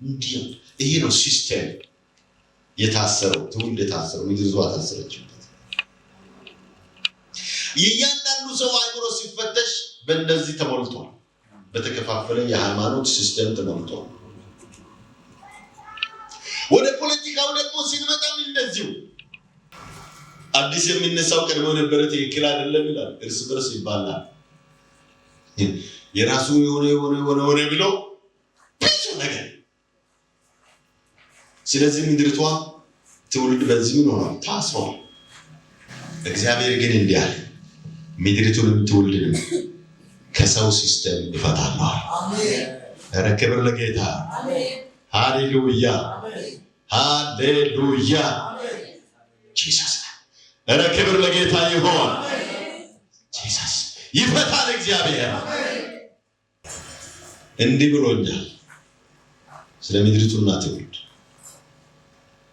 እንዲህ ይሄ ነው ሲስተም የታሰረው፣ ትውልድ የታሰረው፣ ምድር ታሰረችበት። የእያንዳንዱ ሰው አእምሮ ሲፈተሽ በእንደዚህ ተሞልቷል። በተከፋፈለ የሃይማኖት ሲስተም ተሞልቷል። ወደ ፖለቲካው ደግሞ ሲንመጣም እንደዚሁ አዲስ የሚነሳው ቀድሞ ነበረ ትክክል አይደለም ይላል። እርስ በርስ ይባላል። የራሱ የሆነ ብሎ ብዙ ነገር። ስለዚህ ምድርቷ ትውልድ በዚህ ምን ሆኗል? ታስሯል። እግዚአብሔር ግን እንዲህ አለ፣ ምድሪቱንም ትውልድንም ከሰው ሲስተም ይፈታለሁ። ኧረ ክብር ለጌታ። ሃሌሉያ ሃሌሉያ። ጂሰስ። ኧረ ክብር ለጌታ ይሁን። ጂሰስ ይፈታል። እግዚአብሔር እንዲህ ብሎኛል ስለ ምድሪቱና ትውልድ።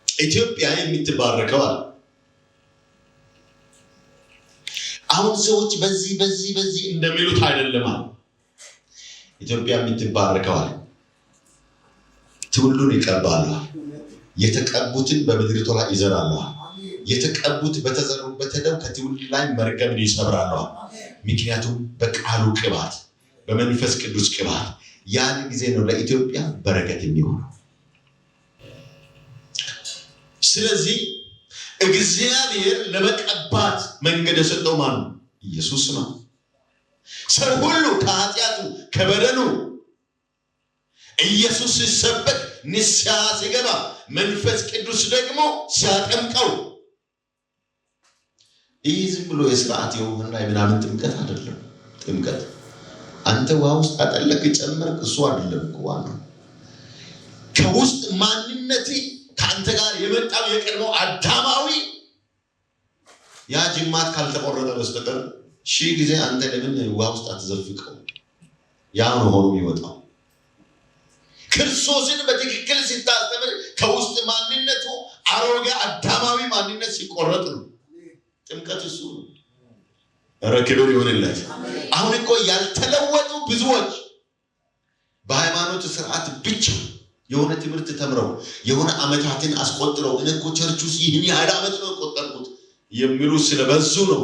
ኢትዮጵያ የምትባረከው አለ። አሁን ሰዎች በዚህ እንደሚሉት አይደለም አለ። ኢትዮጵያ የምትባረከው አለ ትውልዱን ይቀባሉ። የተቀቡትን በምድሪቱ ላይ ይዘራሉ። የተቀቡት በተዘሩበት ሄደው ከትውልድ ላይ መርገምን ይሰብራሉ። ምክንያቱም በቃሉ ቅባት፣ በመንፈስ ቅዱስ ቅባት ያን ጊዜ ነው ለኢትዮጵያ በረከት የሚሆነው። ስለዚህ እግዚአብሔር ለመቀባት መንገድ የሰጠው ማን ነው? ኢየሱስ ነው። ሰው ሁሉ ከኃጢአቱ ከበደሉ ኢየሱስ ሲሰበክ ንስሐ ሲገባ መንፈስ ቅዱስ ደግሞ ሲያጠምቀው፣ ይህ ዝም ብሎ የስርዓት የውህና የምናምን ጥምቀት አይደለም። ጥምቀት አንተ ውሃ ውስጥ አጠለቅ ጨመርክ እሱ አይደለም እኮ ዋናው። ከውስጥ ማንነቴ ከአንተ ጋር የመጣው የቀድሞ አዳማዊ ያ ጅማት ካልተቆረጠ በስተቀር ሺህ ጊዜ አንተ ለምን ውሃ ውስጥ አትዘፍቀው? ያ ነው ሆኖ የሚወጣው። ክርስቶስን በትክክል ሲታስተምር ከውስጥ ማንነቱ አሮጌ አዳማዊ ማንነት ሲቆረጥ ነው። ጥምቀት እሱ ነው። ኧረ ክብር ይሁንለት። አሁን እኮ ያልተለወጡ ብዙዎች በሃይማኖት ስርዓት ብቻ የሆነ ትምህርት ተምረው የሆነ ዓመታትን አስቆጥረው እኔ እኮ ቸርች ውስጥ ይህን ያህል ዓመት ነው የቆጠርኩት የሚሉ ስለበዙ ነው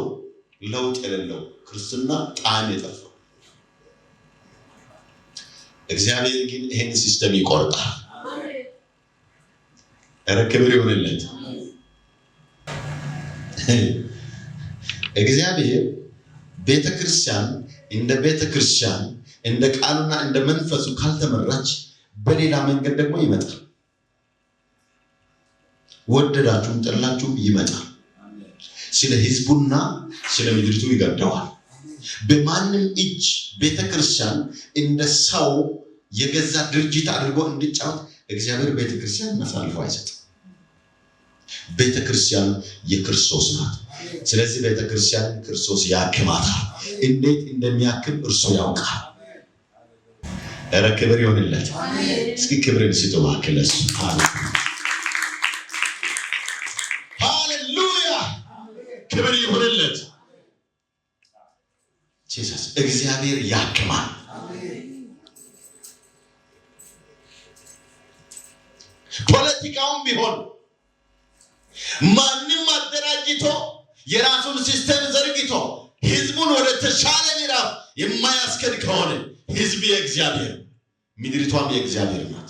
ለውጥ የሌለው ክርስትና ጣዕም የጠፋው። እግዚአብሔር ግን ይሄን ሲስተም ይቆርጣል። ኧረ ክብር ይሁንለት። እግዚአብሔር ቤተክርስቲያን እንደ ቤተክርስቲያን እንደ ቃሉና እንደ መንፈሱ ካልተመራች በሌላ መንገድ ደግሞ ይመጣል። ወደዳችሁም ጠላችሁም ይመጣል። ስለ ህዝቡና ስለ ምድሪቱ ይገደዋል። በማንም እጅ ቤተክርስቲያን እንደ ሰው የገዛ ድርጅት አድርጎ እንዲጫወት እግዚአብሔር ቤተክርስቲያን አሳልፎ አይሰጥም። ቤተክርስቲያን የክርስቶስ ናት። ስለዚህ ቤተክርስቲያን ክርስቶስ ያክማታል። እንዴት እንደሚያክም እርሱ ያውቃል። ኧረ ክብር ይሁንለት። እስኪ ክብርን ስጡ ማክለስ። ሃሌሉያ ክብር ይሁንለት። ጂሰስ እግዚአብሔር ያክማል። ፖለቲካውን ቢሆን ማንም አደራጅቶ የራሱን ሲስተም ዘርግቶ ህዝቡን ወደ ተሻለ ምዕራፍ የማያስከድ ከሆነ ህዝብ የእግዚአብሔር ምድሪቷም የእግዚአብሔር ናት።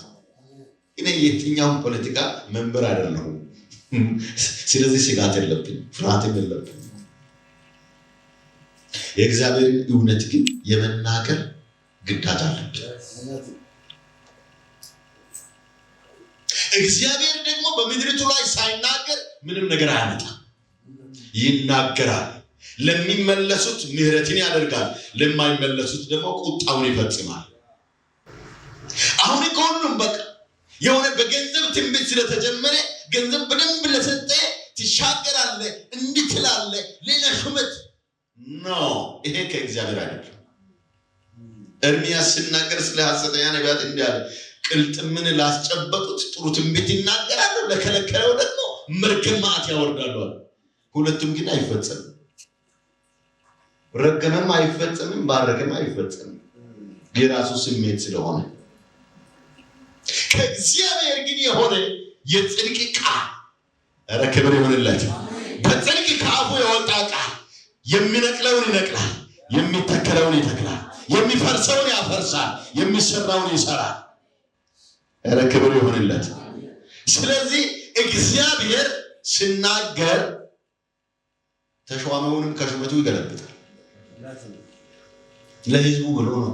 እኔ የትኛውን ፖለቲካ መንበር አይደለሁም። ስለዚህ ስጋት የለብኝ፣ ፍርሃትም የለብኝ። የእግዚአብሔርን እውነት ግን የመናገር ግዳጅ አለብኝ። እግዚአብሔር ደግሞ በምድሪቱ ላይ ሳይናገር ምንም ነገር አያመጣም። ይናገራል። ለሚመለሱት ምህረትን ያደርጋል፣ ለማይመለሱት ደግሞ ቁጣውን ይፈጽማል። አሁን ከሁሉም በቃ የሆነ በገንዘብ ትንቢት ስለተጀመረ ገንዘብ በደንብ ለሰጠ ትሻገራለህ እንድትላለህ ሌላ ሹመት ነው። ይሄ ከእግዚአብሔር አይደለም። ኤርምያስ ሲናገር ስለ ሐሰተኛ ነቢያት እንዲህ አለ፣ ቅልጥምን ላስጨበጡት ጥሩ ትንቢት ይናገራሉ፣ ለከለከለው ደግሞ መርገም መዓት ያወርዳሉ አለ። ሁለቱም ግን አይፈጸምም። ረገመም አይፈጸምም፣ ባረከም አይፈጸምም። የራሱ ስሜት ስለሆነ ከእግዚአብሔር ግን የሆነ የጽድቅ ቃል ኧረ ክብር ይሁንለት። በጽድቅ ከአፉ የወጣ ቃል የሚነቅለውን ይነቅላል፣ የሚተክለውን ይተክላል፣ የሚፈርሰውን ያፈርሳል፣ የሚሰራውን ይሰራል። ኧረ ክብር ይሁንለት። ስለዚህ እግዚአብሔር ሲናገር ተሿሚውንም ከሹመቱ ይገለብጣል። ለህዝቡ ብሎ ነው።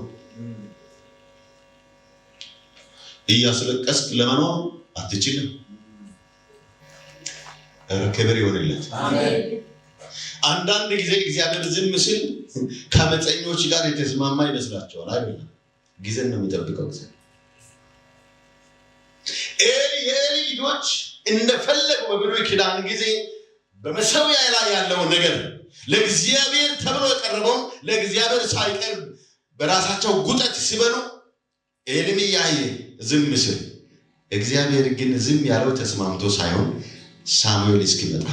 እያስለቀስክ ለመኖር አትችልም። ኧረ ክብር ይሁንለት። አንዳንድ ጊዜ እግዚአብሔር ዝም ሲል ከአመፀኞች ጋር የተስማማ ይመስላቸዋል። አይደለም፣ ጊዜን ነው የሚጠብቀው። የኤሊ ልጆች እንደፈለጉ በብሉይ ኪዳን ጊዜ በመሠዊያ ላይ ያለውን ነገር ለእግዚአብሔር ተብሎ የቀረበውን ለእግዚአብሔር ሳይቀርብ በራሳቸው ጉጠት ሲበሉ ኤሊም እያየ ዝም ሲል፣ እግዚአብሔር ግን ዝም ያለው ተስማምቶ ሳይሆን ሳሙኤል እስኪመጣ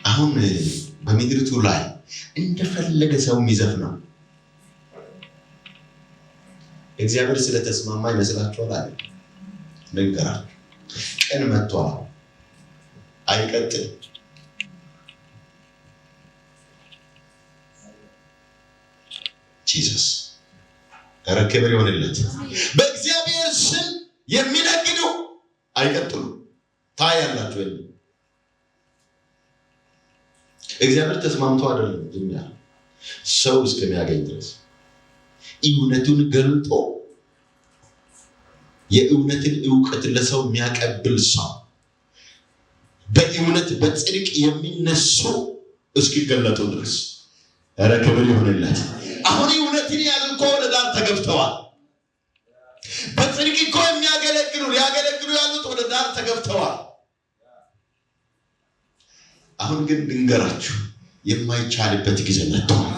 አሁን በምድሪቱ ላይ እንደፈለገ ሰው የሚዘፍነው እግዚአብሔር ስለተስማማ ይመስላችኋል? አይደል? ነገራችሁ። ቀን መጥቷል፣ አይቀጥልም። ጂሰስ ኧረ ክብር ይሁንለት። በእግዚአብሔር ስም የሚነግዱ አይቀጥሉም። ታያላችሁ። እግዚአብሔር ተስማምቶ አይደለም ዝም ያለው፣ ሰው እስከሚያገኝ ድረስ እውነቱን ገልጦ የእውነትን ዕውቀት ለሰው የሚያቀብል ሰው፣ በእውነት በጽድቅ የሚነሱ እስኪገለጡ ድረስ ኧረ ክብር ይሁንለት። አሁን እውነትን ያዙ እኮ ወደ ዳር ተገፍተዋል። በጽድቅ እኮ የሚያገለግሉ ሊያገለግሉ ያሉት ወደ ዳር ተገፍተዋል። አሁን ግን ድንገራችሁ የማይቻልበት ጊዜ መጥቷል።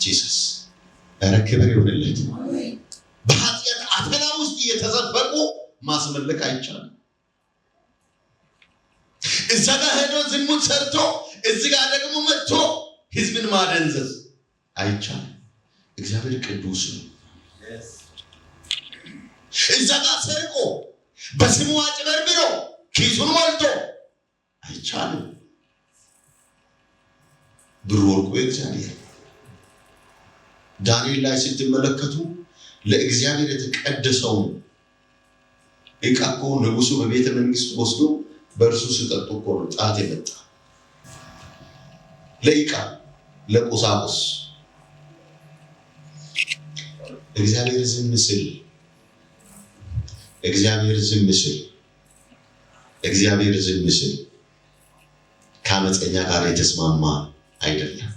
ጂሰስ ኧረ ክብር ይሁንለት። በኃጢአት አፈና ውስጥ እየተዘፈቁ ማስመለክ አይቻልም። እዛ ጋር ሄዶ ዝሙት ሰርቶ እዚህ ጋር ደግሞ መጥቶ ህዝብን ማደንዘዝ አይቻልም። እግዚአብሔር ቅዱስ ነው። እዛ ጋር ሰርቆ በስሙ አጭበርብሮ ኪሱን ሞልቶ አይቻልም። ብር ወርቁ እግዚአብሔር። ዳንኤል ላይ ስትመለከቱ ለእግዚአብሔር የተቀደሰው ዕቃ እኮ ንጉሱ በቤተ መንግስት ወስዶ በእርሱ ሲጠጡ እኮ ነው ጣት የመጣ። ለዕቃ ለቁሳቁስ እግዚአብሔር ዝም ሲል ከአመፀኛ ጋር የተስማማ አይደለም።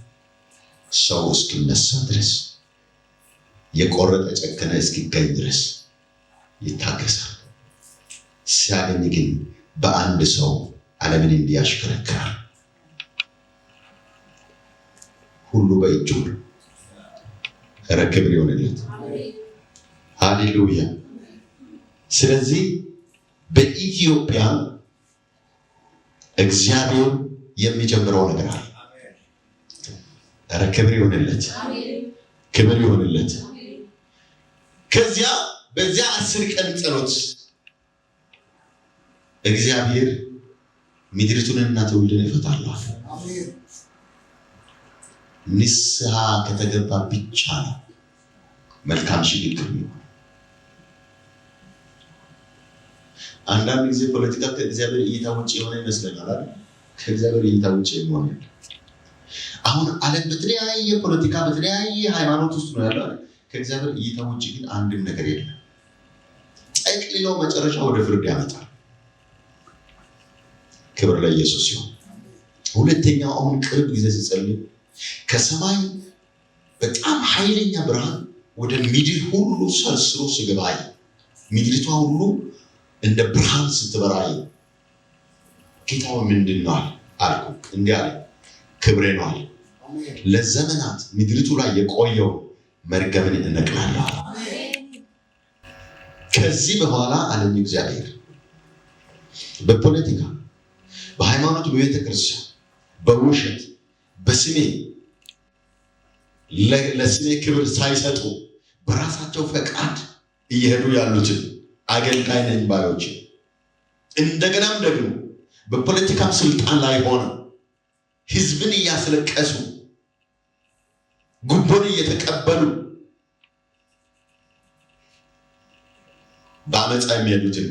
ሰው እስኪነሳ ድረስ የቆረጠ ጨከነ እስኪገኝ ድረስ ይታገሳል። ሲያገኝ ግን በአንድ ሰው ዓለምን እንዲያሽከረክራል። ሁሉ በእጁ ኧረ ክብር ይሁንለት። ሃሌሉያ። ስለዚህ በኢትዮጵያ እግዚአብሔር የሚጀምረው ነገር አለ። ኧረ ክብር ይሁንለት፣ ክብር ይሁንለት። ከዚያ በዚያ 10 ቀን ጸሎት እግዚአብሔር ምድሪቱንና ትውልድን ይፈታል። ንስሐ ከተገባ ብቻ ነው መልካም ሽግግር ነው። አንዳንድ ጊዜ ፖለቲካ ከእግዚአብሔር እይታ ውጭ የሆነ ይመስለናል አይደል? ከእግዚአብሔር እይታ ውጭ የሆነ አሁን ዓለም በተለያየ ፖለቲካ በተለያየ ሃይማኖት ውስጥ ነው ያለው አይደል? ከእግዚአብሔር እይታ ውጭ ግን አንድም ነገር የለም። ጠቅልሎ መጨረሻ ወደ ፍርድ ያመጣል። ክብር ለኢየሱስ ይሁን። ሁለተኛው አሁን ቅርብ ጊዜ ሲጸልይ ከሰማይ በጣም ኃይለኛ ብርሃን ወደ ምድር ሁሉ ሰርስሮ ሲገባ ምድሪቷ ሁሉ እንደ ብርሃን ስትበራይ ጌታው ምንድነው አልኩ። እንዲህ አለ፣ ክብሬ ነው አለ። ለዘመናት ምድሪቱ ላይ የቆየው መርገምን እነቅላለሁ። ከዚህ በኋላ አለኝ እግዚአብሔር በፖለቲካ በሃይማኖት በቤተ ክርስቲያን በውሸት በስሜ ለስሜ ክብር ሳይሰጡ በራሳቸው ፈቃድ እየሄዱ ያሉትን አገልጋይ ነኝ ባዮች እንደገናም ደግሞ በፖለቲካም ስልጣን ላይ ሆነው ህዝብን እያስለቀሱ ጉቦን እየተቀበሉ በአመፃ የሚሄዱትን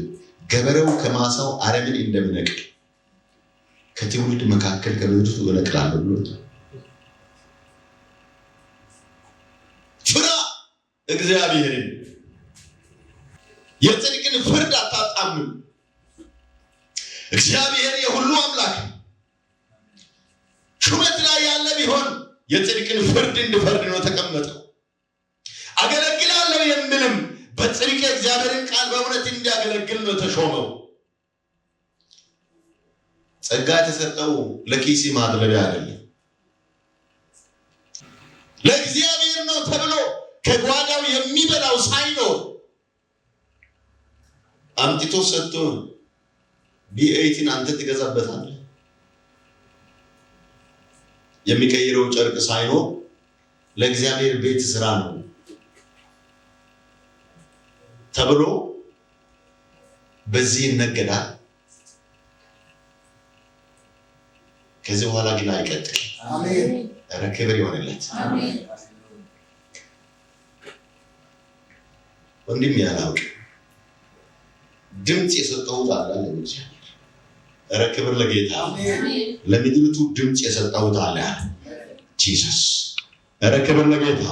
ገበሬው ከማሳው አረምን እንደሚነቅል ከትውልድ መካከል ከምድሪቱ እነቅላለሁ ብሎ ፍራ እግዚአብሔርን። የጽድቅን ፍርድ አታጣምም። እግዚአብሔር የሁሉ አምላክ ሹመት ላይ ያለ ቢሆን የጽድቅን ፍርድ እንዲፈርድ ነው ተቀመጠው። አገለግላለሁ የሚልም በጽድቅ እግዚአብሔርን ቃል በእውነት እንዲያገለግል ነው ተሾመው። ጸጋ የተሰጠው ለኪስ ማድለቢያ አይደለም፣ ለእግዚአብሔር ነው ተብሎ ከጓዳው የሚበላው ሳይኖር አምጥቶ ሰጥቶ ቢኤይቲን አንተ ትገዛበታለህ። የሚቀይረው ጨርቅ ሳይኖር ለእግዚአብሔር ቤት ስራ ነው ተብሎ በዚህ ይነገዳል። ከዚህ በኋላ ግን አይቀጥል። አሜን። ክብር ይሆንለት። አሜን። ወንድም ያላውቅ ድምጽ የሰጠሁት አለ ለእግዚአብሔር። ክብር ለጌታ። አሜን። ለምድሪቱ ድምጽ የሰጠሁት አለ ጂሰስ። ክብር ለጌታ።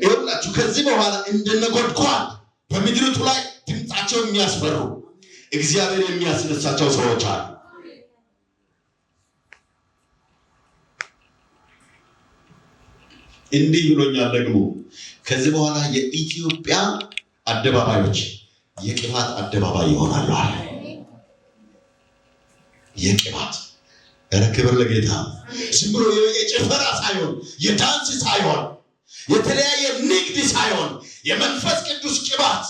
ይኸውላችሁ ከዚህ በኋላ እንደነጎድጓድ በምድሪቱ ላይ ድምጻቸው የሚያስፈሩ እግዚአብሔር የሚያስነሳቸው ሰዎች አሉ። እንዲህ ብሎኛል ደግሞ ከዚህ በኋላ የኢትዮጵያ አደባባዮች የቅባት አደባባይ ይሆናሉ አለ። የቅባት ክብር ለጌታ። ዝም ብሎ የጭፈራ ሳይሆን የዳንስ ሳይሆን የተለያየ ንግድ ሳይሆን የመንፈስ ቅዱስ ቅባት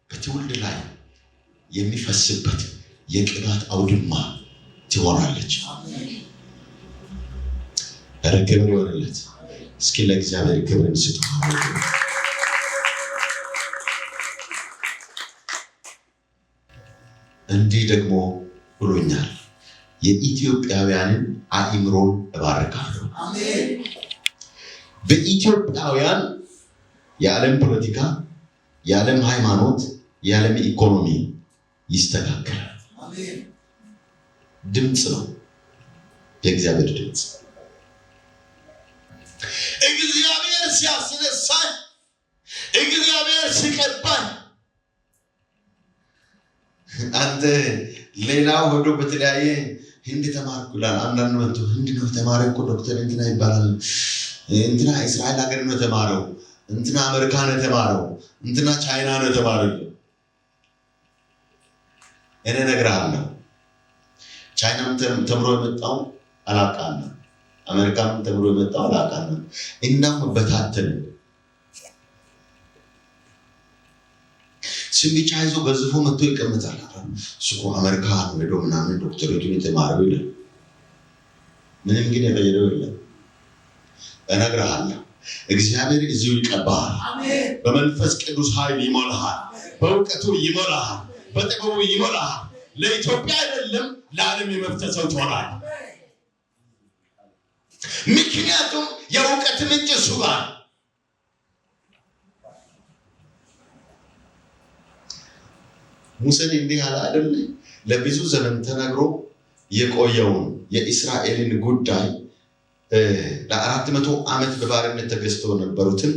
በትውልድ ላይ የሚፈስበት የቅባት አውድማ ትሆናለች። ክብር ይሆንለት። እስኪ ለእግዚአብሔር ክብርን ስጡ። እንዲህ ደግሞ ብሎኛል፣ የኢትዮጵያውያንን አእምሮን እባርካለሁ። አሜን። በኢትዮጵያውያን የዓለም ፖለቲካ፣ የዓለም ሃይማኖት፣ የዓለም ኢኮኖሚ ይስተካከላል። አሜን። ድምፅ ነው የእግዚአብሔር ድምፅ። እግዚአብሔር ሲያስነሳኝ፣ እግዚአብሔር ሲቀባኝ፣ አንተ ሌላው ሄዶ በተለያየ ህንድ ተማርኩ ይላል። አንዳንድ መጥቶ ህንድ ነው የተማረ እኮ ዶክተር እንትና ይባላል፣ እንትና እስራኤል ሀገር ነው የተማረው፣ እንትና አሜሪካ ነው የተማረው፣ እንትና ቻይና ነው የተማረው። እኔ እነግርሃለሁ ቻይናም ተምሮ የመጣው አላውቃለሁ፣ አሜሪካም ተምሮ የመጣው አላውቃለሁ። እናም በታተን ስም ብቻ ይዞ ገዝፎ መጥቶ ይቀመጣል። እሱ አሜሪካ ነው ሄዶ ምናምን ዶክተሬቱን የተማረው ይላል። ምንም ግን የፈየደው የለም። እነግርሃለሁ እግዚአብሔር እዚሁ ይቀባሃል። በመንፈስ ቅዱስ ኃይል ይሞላሃል፣ በእውቀቱ ይሞላሃል፣ በጥበቡ ይሞላሃል። ለኢትዮጵያ አይደለም ለዓለም የመፍትሄ ሰው ትሆናለህ። ምክንያቱም የእውቀት ምንጭ እሱ ጋር። ሙሴን እንዲህ አለ አይደል? ለብዙ ዘመን ተነግሮ የቆየውን የእስራኤልን ጉዳይ ለ400 ዓመት በባርነት ተገዝተው ነበሩትን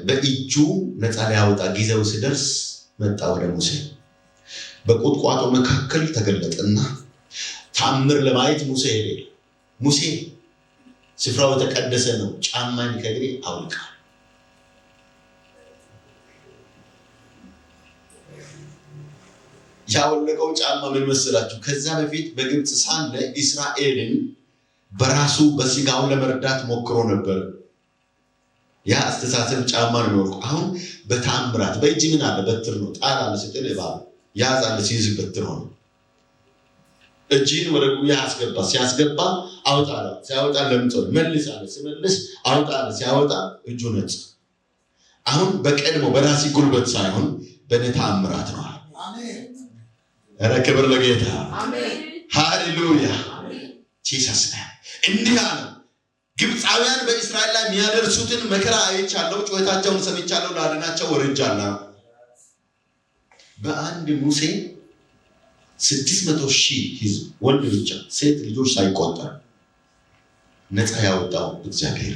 በእጁ ነፃ ሊያወጣ ጊዜው ሲደርስ መጣ ወደ ሙሴ። በቁጥቋጦ መካከል ተገለጠና ታምር ለማየት ሙሴ ሄደ። ሙሴ ስፍራው የተቀደሰ ነው፣ ጫማን ከእግሬ አውልቅ። ያወለቀው ጫማ ምን መሰላችሁ? ከዛ በፊት በግብፅ ሳለ እስራኤልን በራሱ በስጋው ለመርዳት ሞክሮ ነበር። ያ አስተሳሰብ ጫማ ነው የሚወልቁ። አሁን በታምራት በእጅ ምን አለ? በትር ነው። ጣል አለ ስትል እባብ፣ ያዝ አለ ሲይዝ በትር ሆነ። እጅን ወደ ጉያ አስገባ፣ ሲያስገባ አውጣ አለ፣ ሲያወጣ ለምጽ መልስ አለ፣ ሲመልስ አውጣ አለ፣ ሲያወጣ እጁ ነጻ። አሁን በቀድሞ በራሲ ጉልበት ሳይሆን በተአምራት ነው። ኧረ ክብር ለጌታ፣ ሃሌሉያ። ጂሰስ እንዲህ አለ፣ ግብፃውያን በእስራኤል ላይ የሚያደርሱትን መከራ አይቻለሁ፣ ጩኸታቸውን ሰምቻለሁ፣ ላድናቸው ወርጃለሁ። በአንድ ሙሴ 600,000 ሕዝብ ወንድ ብቻ ሴት ልጆች ሳይቆጠር ነፃ ያወጣው እግዚአብሔር።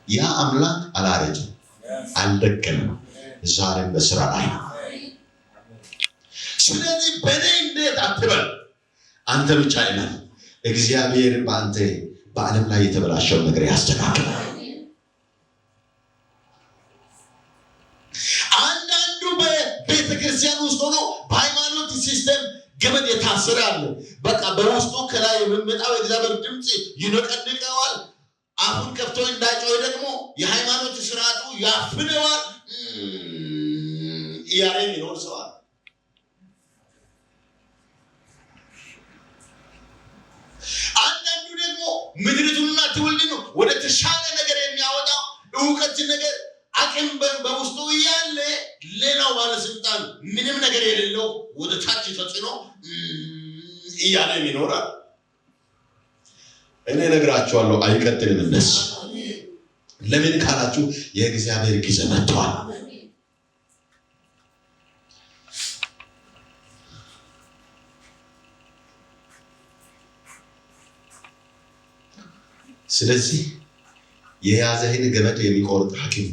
ያ አምላክ አላረጀም፣ አልደከመም፣ ዛሬም በስራ ላይ ነው። ስለዚህ በእኔ እንዴት አትበል፣ አንተ ብቻ አይደለም። እግዚአብሔር በአንተ በዓለም ላይ የተበላሸው ነገር ያስተካክላል። አንዳንዱ በቤተ ክርስቲያን ውስጥ ሆኖ በሃይማኖት ሲስተም ገመድ የታሰረ አለ። በቃ በውስጡ ከላይ የሚመጣው የእግዚአብሔር ድምፅ ይነቀንቀዋል። አፉን ከፍቶ እንዳይጮህ ደግሞ የሃይማኖት ስርዓቱ ያፍነዋል እያለ የሚኖር ሰው አለ። አንዳንዱ ደግሞ ምድሪቱንና ትውልድን ወደ ተሻለ ነገር የሚያወጣው እውቀት ነገር አቅም በውስጡ እያለ ሌላው ባለስልጣን ምንም ነገር የሌለው ወደ ታች ተጽዕኖ እያለ የሚኖራል። እኔ ነግራችኋለሁ፣ አይቀጥልም እንደሱ። ለምን ካላችሁ የእግዚአብሔር ጊዜ መጥቷል። ስለዚህ የያዘህን ገመድ የሚቆርጥ ሐኪም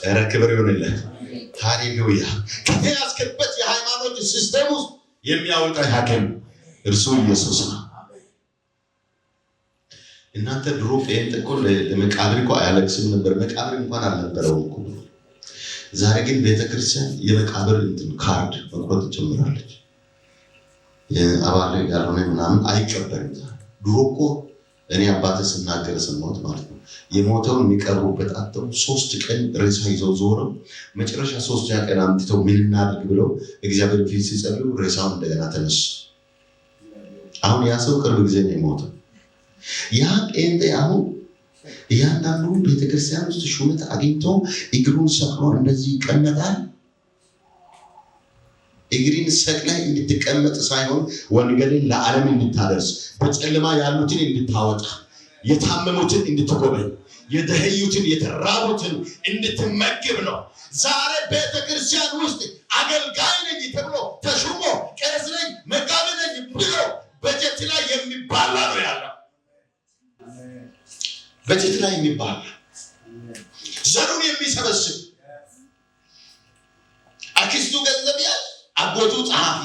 ኧረ ክብር ይሁንለት። ሃሌሉያ። ከተያዝክበት የሃይማኖት ሲስተም ውስጥ የሚያወጣ ሐኪም እርሱ ኢየሱስ ነው። እናንተ ድሮ ጴንጤ እኮ ለመቃብር እኮ አያለቅስም ነበር። መቃብር እንኳን አልነበረውም እኮ። ዛሬ ግን ቤተክርስቲያን የመቃብር ካርድ መቁረጥ ጀምራለች። አባል ያልሆነ ምናምን አይቀበርም። ድሮ እኮ እኔ አባቴ ስናገር ሰማሁት ማለት ነው። የሞተውን የሚቀርቡበት አጥተው 3 ቀን ሬሳ ይዘው ዞረው መጨረሻ 3ኛ ቀን አምጥተው ምን እናድርግ ብለው እግዚአብሔር ፊት ሲጸልዩ ሬሳውን እንደገና ተነሱ። አሁን ያ ሰው ቅርብ ጊዜ ነው የሞተው። ያ ጴንጤ አሁን እያንዳንዱ ቤተክርስቲያን ውስጥ ሹመት አግኝቶ እግሩን ሰቅሎ እንደዚህ ይቀመጣል። እግሪን ሰቅለህ እንድትቀመጥ ሳይሆን ወንጌልን ለዓለም እንድታደርስ፣ በጨለማ ያሉትን እንድታወጣ፣ የታመሙትን እንድትጎበኝ፣ የደህዩትን የተራቡትን እንድትመግብ ነው። ዛሬ ቤተክርስቲያን ውስጥ አገልጋይ ነኝ ተብሎ ተሹሞ ቄስ ነኝ መጋቢ ነኝ ብሎ በጀት ላይ የሚባላ ነው ያለው። በጀት ላይ የሚባላ ዘሩን የሚሰበስብ አክስቱ ገንዘብ ያለ አጎቱ ጸሐፊ።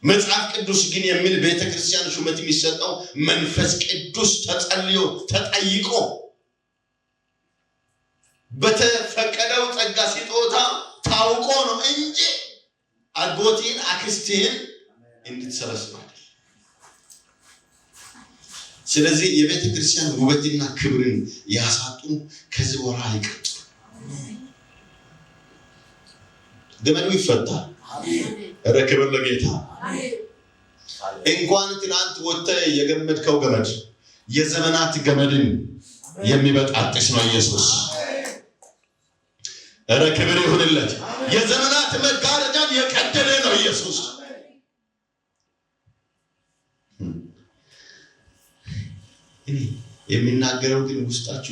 መጽሐፍ ቅዱስ ግን የሚል ቤተክርስቲያን ሹመት የሚሰጠው መንፈስ ቅዱስ ተጸልዮ ተጠይቆ በተፈቀደው ጸጋ ስጦታ ታውቆ ነው እንጂ አጎቴን አክስቴን እንድትሰበስባል። ስለዚህ የቤተክርስቲያን ውበትና ክብርን ያሳጡ ከዚህ በኋላ አይቀጥሉ። ገመዱ ይፈታል። ኧረ ክብር ለጌታ። እንኳን ትናንት ወጥተህ የገመድከው ገመድ የዘመናት ገመድን የሚበጣጥስ ነው ኢየሱስ። ኧረ ክብር ይሁንለት። የዘመናት መጋረጃን የቀደደ ነው ኢየሱስ። የሚናገረው ግን ውስጣችሁ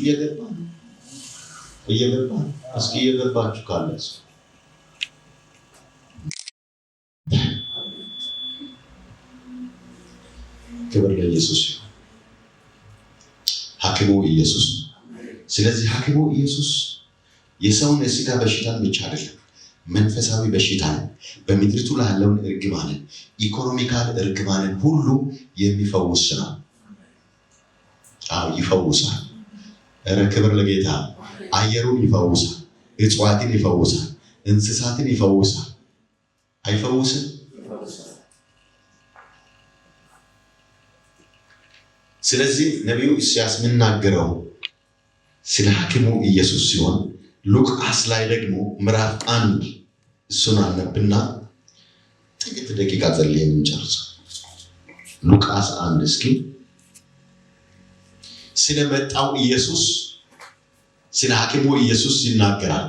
እየገባ እስኪ እየገባችሁ ካለስ ክብር ለኢየሱስ ይሁን። ሐኪሙ ኢየሱስ። ስለዚህ ሐኪሙ ኢየሱስ የሰውን የሥጋ በሽታን ብቻ አይደለም፣ መንፈሳዊ በሽታን በምድሪቱ ላይ ያለውን እርግማንን፣ ኢኮኖሚካል እርግማንን ሁሉ የሚፈውስ ነው። ይፈውሳል። ኧረ ክብር ለጌታ። አየሩን ይፈውሳል፣ እጽዋትን ይፈውሳል፣ እንስሳትን ይፈውሳል። አይፈውስም? ስለዚህ ነቢዩ ኢሳይያስ የሚናገረው ስለ ሐኪሙ ኢየሱስ ሲሆን ሉቃስ ላይ ደግሞ ምዕራፍ 1 እሱን አነብና ጥቂት ደቂቃ ጸልየን እንጨርሳለን። ሉቃስ 1 እስኪ ስለመጣው ኢየሱስ ስለ ሐኪሙ ኢየሱስ ይናገራል።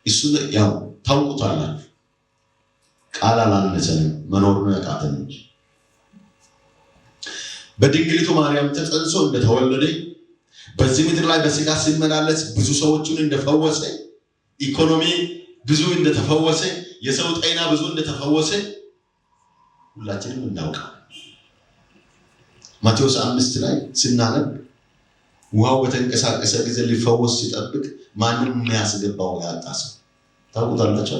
እሱን ያው ታውቁታላችሁ። ቃል አላነሰንም፣ መኖሩን ያቃተን እንጂ በድንግሊቱ ማርያም ተጸንሶ እንደተወለደ በዚህ ምድር ላይ በሥጋ ሲመላለስ ብዙ ሰዎችን እንደፈወሰ፣ ኢኮኖሚ ብዙ እንደተፈወሰ፣ የሰው ጤና ብዙ እንደተፈወሰ ሁላችንም እናውቃለን። ማቴዎስ 5 ላይ ስናነብ ውሃው በተንቀሳቀሰ ጊዜ ሊፈወስ ሲጠብቅ ማንም የሚያስገባው ያጣ ሰው ታውቁታላችሁ።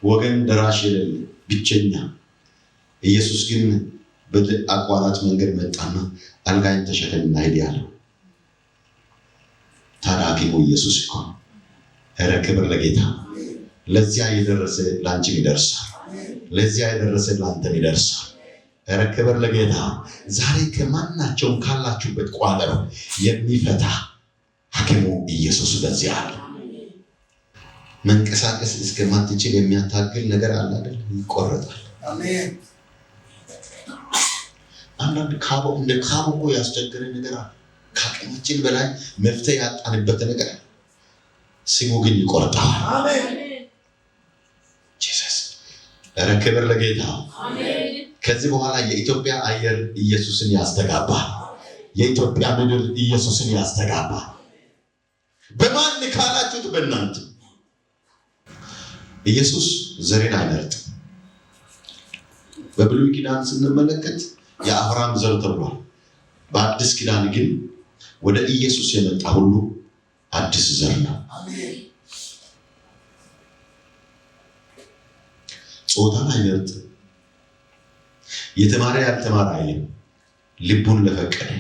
ወገን ደራሽ የሌለ ብቸኛ። ኢየሱስ ግን በአቋራጭ መንገድ መጣና አልጋይን ተሸከምና ሂድ ያለው ታዲያ ሐኪሙ ኢየሱስ እኮ። ኧረ ክብር ለጌታ። ለዚያ የደረሰ ላንቺም ይደርሳል፣ ለዚያ የደረሰ ላንተም ይደርሳል። ኧረ ክብር ለጌታ። ዛሬ ከማናቸውም ካላችሁበት ቋጠሮ የሚፈታ ሐኪሙ ኢየሱስ በዚያ አለ። መንቀሳቀስ እስከማትችል የሚያታግል ነገር አለ አይደል? ይቆረጣል። አሜን። አንዳንድ እንደ ካቦ ያስቸገረ ነገር አለ። ከአቅማችን በላይ መፍትሄ ያጣንበት ነገር አለ። ስሙ ግን ይቆርጣል። አሜን። ኢየሱስ። ኧረ ክብር ለጌታ። አሜን። ከዚህ በኋላ የኢትዮጵያ አየር ኢየሱስን ያስተጋባል። የኢትዮጵያ ምድር ኢየሱስን ያስተጋባል። በማን ካላችሁት በእናንተ። ኢየሱስ ዘርን አይመርጥም። በብሉይ ኪዳን ስንመለከት የአብርሃም ዘር ተብሏል። በአዲስ ኪዳን ግን ወደ ኢየሱስ የመጣ ሁሉ አዲስ ዘር ነው። ጾታን አይመርጥም። የተማረ ያልተማረ አይልም። ልቡን ለፈቀደ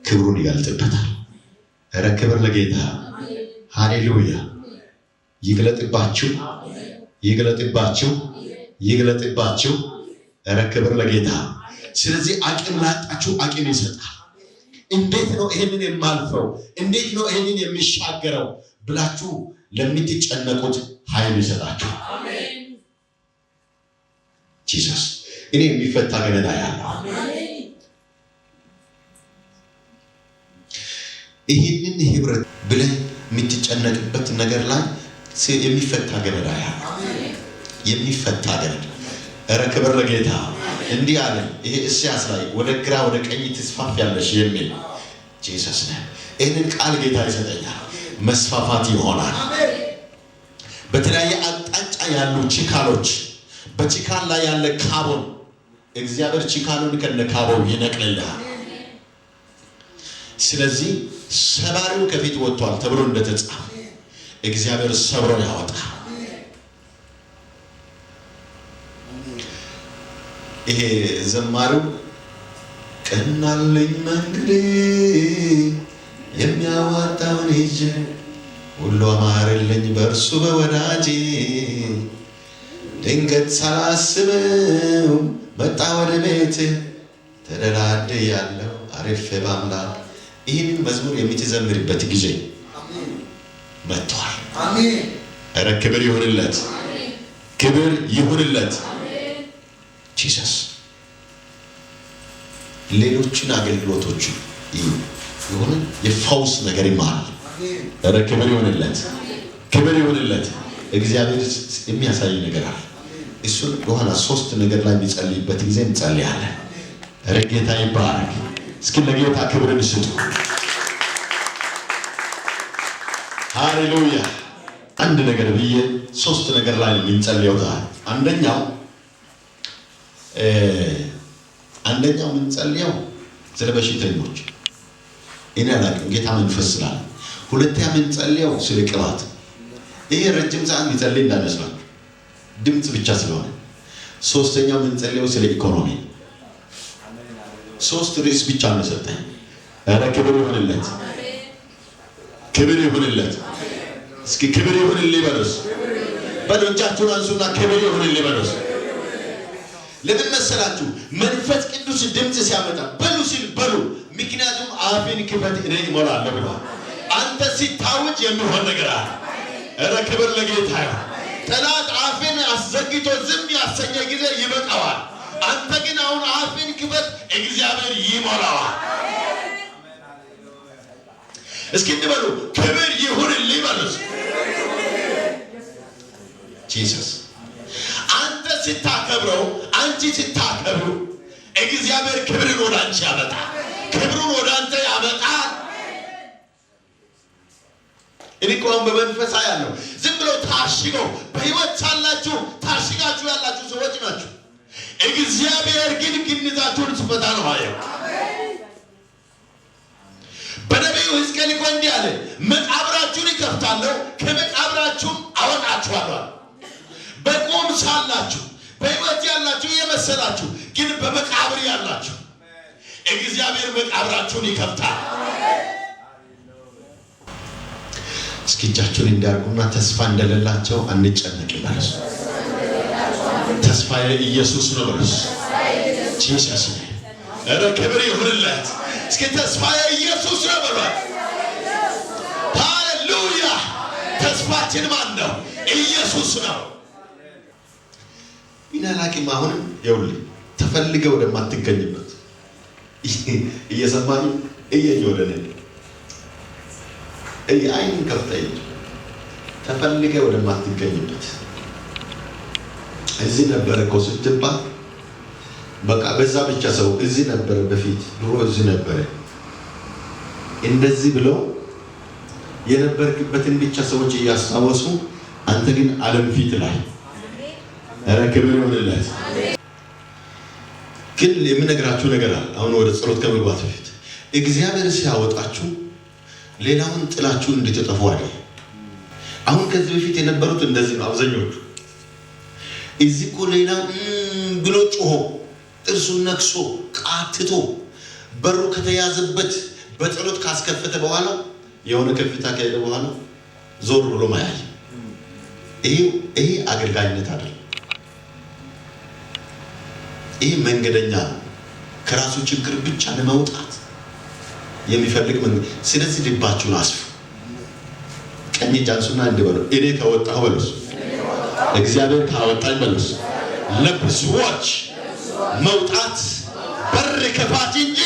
ክብሩን ይገልጥበታል። ኧረ ክብር ለጌታ። ሃሌሉያ። ይግለጥባችሁ፣ ይግለጥባችሁ፣ ይግለጥባችሁ። ኧረ ክብር ለጌታ። ስለዚህ አቅም ላጣችሁ አቅም ይሰጣል። እንዴት ነው ይሄንን የማልፈው፣ እንዴት ነው ይሄንን የሚሻገረው ብላችሁ ለምትጨነቁት ኃይል ይሰጣችሁ። አሜን። ኢየሱስ እኔ የሚፈታ ገመድ ያለው ይሄንን ህብረት ብለን የምትጨነቅበት ነገር ላይ የሚፈታ ገመድ ያለው የሚፈታ ገመድ። ኧረ ክብር ለጌታ። እንዲህ አለ ይሄ ኢሳይያስ ላይ ወደ ግራ ወደ ቀኝ ትስፋፊያለሽ የሚል ኢየሱስ ነው። ይህንን ቃል ጌታ ይሰጠኛል። መስፋፋት ይሆናል። በተለያየ አቅጣጫ ያሉ ችካሎች፣ በችካል ላይ ያለ ካቦን እግዚአብሔር ችካሉን ከነካቦው ይነቅልልሃል። ስለዚህ ሰባሪው ከፊት ወጥቷል ተብሎ እንደተጻፈ እግዚአብሔር ሰብሮ ያወጣል። ይሄ ዘማሪው ቀናለኝ መንገዴ የሚያዋጣውን ይዤ ሁሉ አማረልኝ በእርሱ በወዳጄ ድንገት ሳላስበው መጣ ወደ ቤት ተደላደ ያለው አሪፍ በአምላክ። ይህንን መዝሙር የምትዘምርበት ጊዜ መጥቷል። አሜን። ኧረ ክብር ይሁንለት፣ ክብር ይሁንለት። ኢየሱስ ሌሎችን አገልግሎቶቹ የሆነ የፈውስ ነገር ይማል። ኧረ ክብር ይሁንለት፣ ክብር ይሁንለት። እግዚአብሔር የሚያሳይ ነገር አለ። እሱን በኋላ 3 ነገር ላይ የሚጸልይበት ጊዜ እንጸልያለን። ኧረ ጌታ ይባረክ። እስኪ ለጌታ ክብርን ስጡ። ሃሌሉያ። አንድ ነገር ብዬ ሶስት ነገር ላይ የምንጸልየው ዛሬ አንደኛው የምንጸልየው ስለ በሽተኞች እኔ አላውቅም ጌታ መንፈስ ስላለ። ሁለተኛ የምንጸልየው ስለ ቅባት። ይሄ ረጅም ሰዓት የሚጸልይ እንዳይመስላችሁ ድምፅ ብቻ ስለሆነ። ሶስተኛው የምንጸልየው ስለ ኢኮኖሚ። ሶስት ርዕስ ብቻ ነው ሰጠኝ። ኧረ ክብር ይሁንለት፣ ክብር ይሁንለት። እስኪ ክብር ይሁንልኝ በሉስ። በእጃችሁን አንሱና ክብር ይሁንልኝ በሉስ። ለምን መሰላችሁ? መንፈስ ቅዱስ ድምፅ ሲያመጣ በሉ ሲል በሉ። ምክንያቱም አፌን ክፈት እኔ እሞላለሁ ብሏል። አንተ ሲታወጅ የሚሆን ነገር አለ። ኧረ ክብር ለጌታ ይሁን። ጠላት አፌን አስዘግቶ ዝም ያሰኘ ጊዜ ይበቃዋል። አንተ ግን አሁን አፌን ክፈት፣ እግዚአብሔር ይሞላዋል። እስኪ እንበሉ ክብር ይሁንልኝ በሉስ። ጂሰስ አንተ ስታከብረው፣ አንቺ ስታከብሩ እግዚአብሔር ክብርን ወደ አንቺ ያመጣ፣ ክብሩን ወደ አንተ ያመጣ። እኔ ቆም በመንፈሳ ያለው ዝም ብሎ ታሽገው በህይወት ሳላችሁ ታሽጋችሁ ያላችሁ ሰዎች ናችሁ። እግዚአብሔር ግን ግንዛችሁን ሲፈታ ነው አየው። በነቢዩ ሕዝቅኤል እኮ እንዲህ አለ፣ መቃብራችሁን ይከፍታለሁ ከመቃብራችሁም አወጣችኋለሁ። በቆም ሳላችሁ በህይወት ያላችሁ የመሰላችሁ ግን በመቃብር ያላችሁ እግዚአብሔር መቃብራችሁን ይከፍታል። እስኪ እጃችሁን እንዲያርጉና ተስፋ እንደሌላቸው አንጨነቅ ይበሉስ። ተስፋዬ ኢየሱስ ነው በሉስ። ጂሰስ ኧረ ክብር ይሁንለት። እስኪ ተስፋዬ ኢየሱስ ነው በሉት። ሃሌሉያ። ተስፋችን ማን ነው? ኢየሱስ ነው። ይናላቂም አሁንም ይኸውልህ ተፈልገው ወደማትገኝበት እየሰማኝ እየጆለነ አይን ከፍተኝ ተፈልገው ወደማትገኝበት እዚህ ነበር እኮ ስትባል በቃ በዛ ብቻ ሰው እዚህ ነበር፣ በፊት ድሮ እዚህ ነበር እንደዚህ ብለው የነበርክበትን ብቻ ሰዎች እያስታወሱ አንተ ግን ዓለም ፊት ላይ ኧረ ክብር ይሁንለት። ግን የምነግራችሁ ነገር አለ። አሁን ወደ ጸሎት ከመግባት በፊት እግዚአብሔር ሲያወጣችሁ ሌላውን ጥላችሁ እንድትጠፉ አይደል። አሁን ከዚህ በፊት የነበሩት እንደዚህ ነው አብዛኞቹ። እዚህ እኮ ሌላው ብሎ ጮሆ ጥርሱን ነክሶ ቃትቶ በሩ ከተያዘበት በጸሎት ካስከፈተ በኋላ የሆነ ከፍታ ከሄደ በኋላ ዞር ብሎ ማያይ ይሄ አገልጋይነት አይደል። ይሄ መንገደኛ ነው፣ ከራሱ ችግር ብቻ ለመውጣት የሚፈልግ መንገድ። ስለዚህ ልባችሁን አስፉ። ቀኝ እጃችሁና እንዲበሉ እኔ ከወጣሁ በሉስ፣ እግዚአብሔር ካወጣኝ በሉስ። ለብዙዎች መውጣት በር ከፋች እንጂ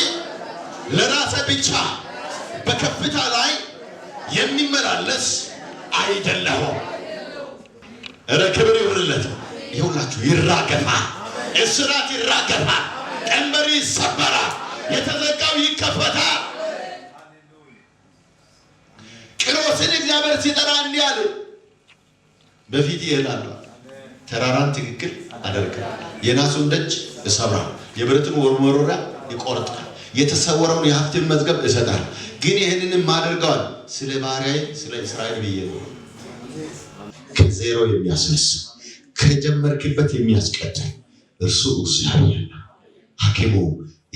ለራሴ ብቻ በከፍታ ላይ የሚመላለስ አይደለሁም። ኧረ ክብር ይሁንለት። ይሁላችሁ ይራገፋል፣ እስራት ይራገፋል፣ ቀንበር ይሰበራል፣ የተዘጋው ይከፈታል። ቅሮስን እግዚአብሔር ሲጠራ እንዲህ አለ፣ በፊት ይሄዳል፣ ተራራን ትክክል አደርጋል፣ የናሱን ደጅ እሰብራል፣ የብረትን መወርወሪያ ይቆርጣል፣ የተሰወረውን የሀብትን መዝገብ እሰጣል። ግን ይህንንም አደርገዋል ስለ ባሪያዬ ስለ እስራኤል ብዬ ነው። ከዜሮ የሚያስነሳ ከጀመርክበት የሚያስቀጥል እርሱ እግዚአብሔር ነው። ሐኪሙ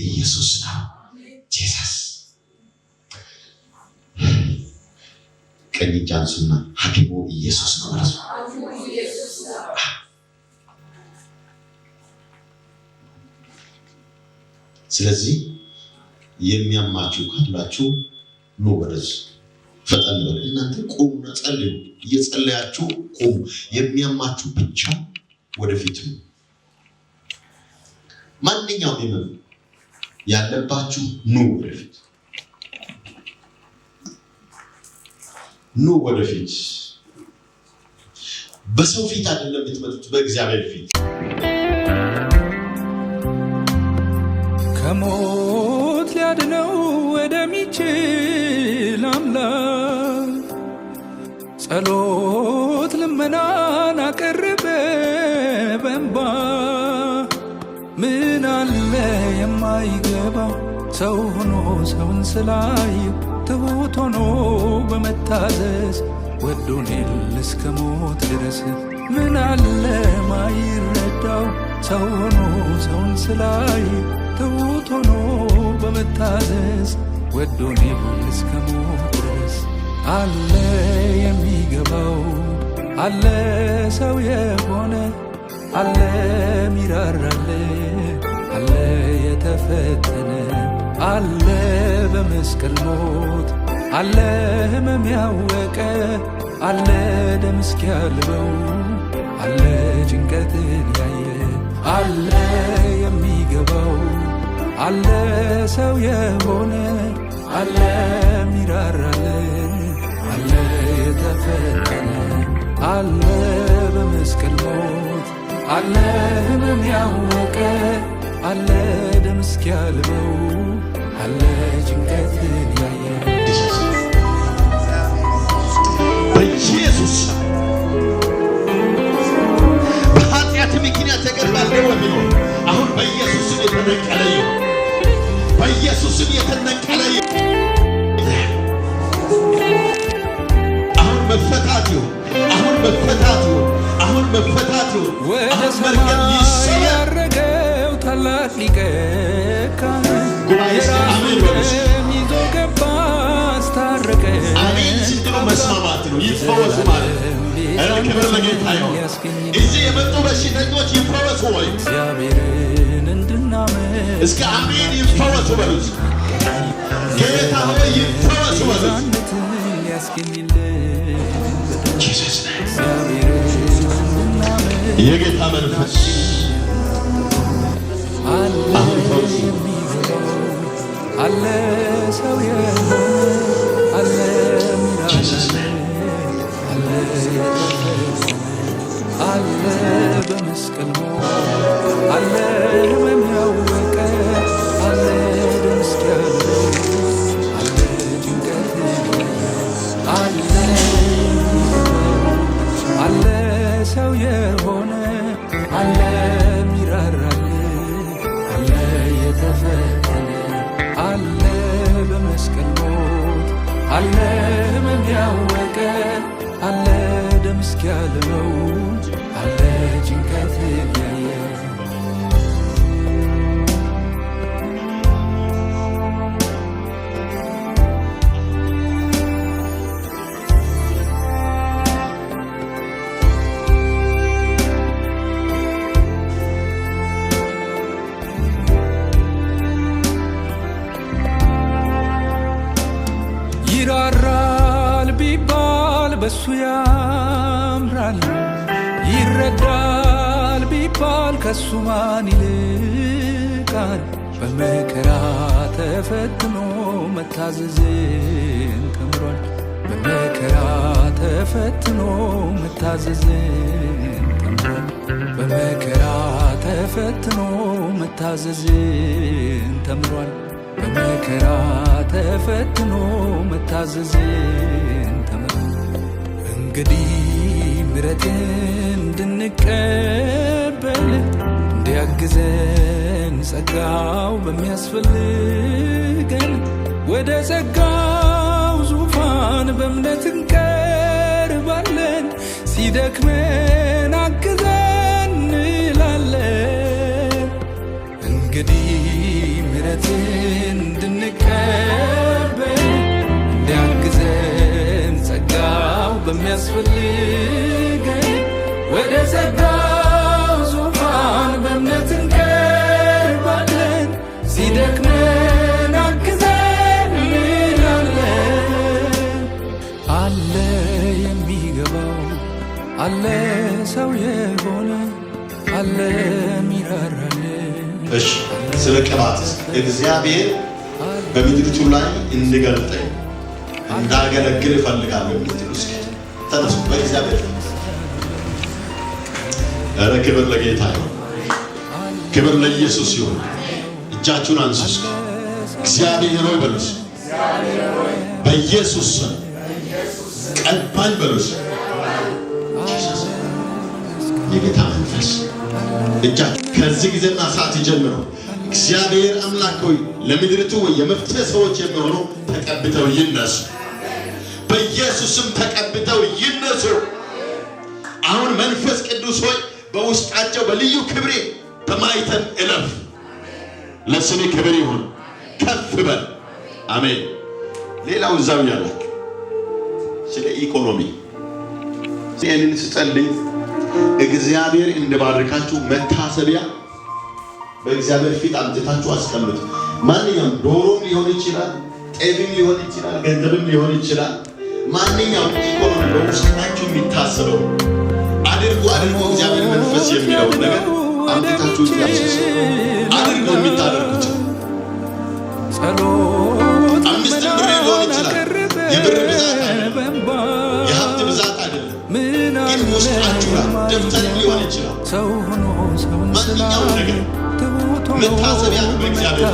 ኢየሱስ ነው። ጂሰስ ቀኝ እጃችሁና ሐኪሙ ኢየሱስ ነው ማለት ነው። ስለዚህ የሚያማችሁ ካላችሁ ኑ ወደዚህ ፈጠን በሉ። እናንተ ቁሙና ጸልዩ። እየጸለያችሁ ቁሙ። የሚያማችሁ ብቻ ወደፊት ነው። ማንኛውም ህመም ያለባችሁ ኑ ወደፊት፣ ኑ ወደፊት። በሰው ፊት አይደለም የምትመጡት፣ በእግዚአብሔር ፊት። ከሞት ሊያድን ጸሎት ልመናን አቀረበ በእንባ ምን አለ የማይገባው ሰው ሆኖ ሰውን ስላየው ትሁት ሆኖ በመታዘዝ ወዶኔል እስከ ሞት ድረስ ምን አለ ማይረዳው ሰው ሆኖ ሰውን ስላየው ትሁት ሆኖ በመታዘዝ ወዶኔል እስከ ሞት ድረስ አለ የሚገባው አለ ሰው የሆነ አለ ሚራራለ አለ የተፈተነ አለ በመስቀል ሞት አለ ህመም ያወቀ አለ ደም እስኪያልበው አለ ጭንቀትን ያየ አለ የሚገባው አለ ሰው የሆነ አለ ሚራራለ አለ የተፈተነ አለ በመስቀል ሞት አለ ህመም ያወቀ አለ ደም እስኪያልበው አለ ጭንቀትን ያየ በኢየሱስ በኃጢአት ምክንያት ተገባል ቢኖር አሁን በኢየሱስ የተነቀለ ይሁን በኢየሱስ የተነቀለ አሁን መፈታት ይሁን አሁን መፈታት ይሁን አሁን መፈታት ይሁን ወደ ሰማይ ያረገው ታላቅ ሊቀ ካህን የራሱን ይዞ ገባ አስታረቀ አሜን ሲሉ መስማማት ነው ይፈወሱ ማለት ክብር ለጌታ ይሁን እዚህ የመጡ በሽተኞች ይፈወሱ ወይ እግዚአብሔርን እንድናመን እስከ አሜን ይፈወሱ በሉት ጌታ ሆይ ይፈወሱ በሉት የጌታ መንፈስ አሁን ፈውሱ አለ ሰው የሆነ አለ ሚራራለ አለ አለ በመስቀል ሞት አለ ህመም ያወቀ አለ ደም እስኪያልበው አለ ጭንቀት አለ አለ ሰው የሆነ አለ ሚራራለ አለ የተፈተነ አለ በመስቀል ሞት አለ ህመም ያወቀ አለ ደም እስኪያልበው አለ ጭንቀት ያየ ይራራል ቢባል በሱ ያምራል ይረዳል ቢባል ከሱ ማን ይልቃል በመከራ ተፈትኖ መታዘዝን ተምሯል በመከራ ተፈትኖ መታዘዝን ተምሯል በመከራ ተፈትኖ መታዘዝን ተምሯል በመከራ ተፈትኖ መታዘዝን ተምሯል እንግዲህ ምሕረትን እንድንቀበል እንዲያግዘን ጸጋው በሚያስፈልገን ወደ ጸጋው ዙፋን በእምነት እንቀርባለን ሲደክመን አግዘን እንላለን እንግዲህ ምሕረትን እንድንቀበል እንዲያግዘን ጸጋው በሚያስፈልገን ወደ ጸጋው ዙፋን በእምነት እንቀርባለን ሲደክመን አግዘን እንላለን አለ የሚገባው አለ ሰው የሆነ አለ ሚራራለ እሺ ስለ ቅባት እግዚአብሔር በምድሪቱ ላይ እንድገልጠኝ እንዳገለግል እፈልጋለሁ የምትሉ እስኪ ተነሱ በእግዚአብሔር ኧረ ክብር ለጌታ ይሁን ክብር ለኢየሱስ ይሁን እጃችሁን አንሱ እስኪ እግዚአብሔር ሆይ በሉስ በኢየሱስ ስም ቀባኝ በሉስ። የጌታ መንፈስ እጃ ከዚህ ጊዜና ሰዓት ጀምሮ እግዚአብሔር አምላክ ሆይ ለምድሪቱ የመፍትሄ ሰዎች የሚሆኑ ተቀብተው ይነሱ። በኢየሱስም ተቀብተው ይነሱ። አሁን መንፈስ ቅዱስ ሆይ በውስጣቸው በልዩ ክብሬ በማይተም እለፍ። ለስሜ ክብር ይሁን፣ ከፍ በል። አሜን። ሌላው እዛው ያላችሁ ስለ ኢኮኖሚ ይህንን ስጸልይ እግዚአብሔር እንደባረካችሁ መታሰቢያ በእግዚአብሔር ፊት አምጥታችሁ አስቀምጡ። ማንኛውም ዶሮም ሊሆን ይችላል፣ ጤፍም ሊሆን ይችላል፣ ገንዘብም ሊሆን ይችላል። ማንኛውም ኢኮኖሚ በውስጣችሁ የሚታሰበው አድርጉ። እግዚአብሔር መንፈስ የሚለው ነገር አምጥታችሁ አድርጉ። የሚታደርጉት 5 ብር ሊሆን ይችላል። የብር ብዛት አይደለም፣ የሀብት ብዛት አይደለም። ግን ውስጣችሁ ደብተር ሊሆን ይችላል። ማንኛውም ነገር መታሰቢያ ነው በእግዚአብሔር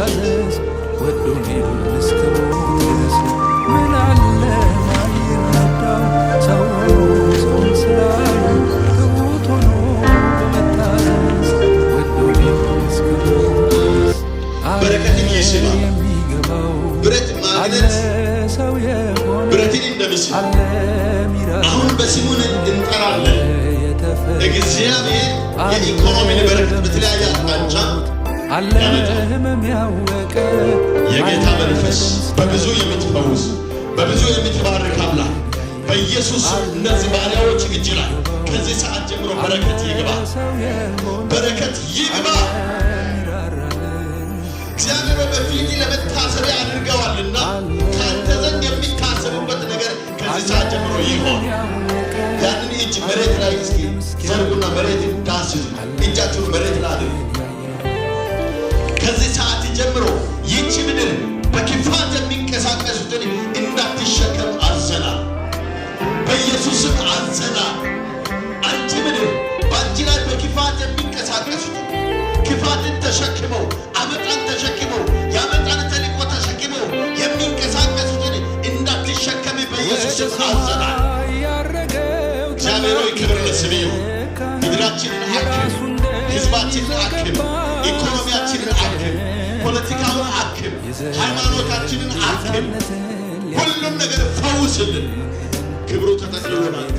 በረከትን ይስባል። ብረት ማግኘት ብረትን እንደሚስብ አሁን በስሙን እንጠራለን። እግዚአብሔር የኢኮኖሚን በረከት በተለያየ አቅጣጫ የጌታ መንፈስ በብዙ የምትፈውስ በብዙ የምትባርክ አምላክ በኢየሱስ እነዚህ ባሪያዎች እጅ ላይ ከዚህ ሰዓት ጀምሮ በረከት ይግባ፣ በረከት ይግባ። እግዚአብሔር በፊት ለመታሰቢያ አድርገዋልና ከአንተ ዘንድ የሚታሰቡበት ነገር ከዚህ ሰዓት ጀምሮ ይሆን። ያንን እጅ መሬት ላይ እስኪ ዘርጉና መሬት ዳስሱ። እጃችሁን መሬት ላይ አድርጉ። ከዚህ ሰዓት ጀምሮ ይህች ምድር በክፋት የሚንቀሳቀሱትን እንዳትሸከም አዘናል። በኢየሱስም አዘናል። አንቺ ምድር በአንቺ ላይ በክፋት የሚንቀሳቀሱትን ክፋትን ተሸክመው አመጣን ተሸክመው የአመጣን ተልእኮ ተሸክመው የሚንቀሳቀሱትን እንዳትሸከም በኢየሱስም አዘናል። እግዚአብሔር ሆይ ክብር ለስምህ ይሁን። ምድራችንን አክም፣ ሕዝባችንን አክም፣ ኢኮኖሚያችንን አክም፣ ፖለቲካውን አክም፣ ሃይማኖታችንን አክም። ሁሉም ነገር ፈውስልን። ክብሩ ተጠቅልሎናል።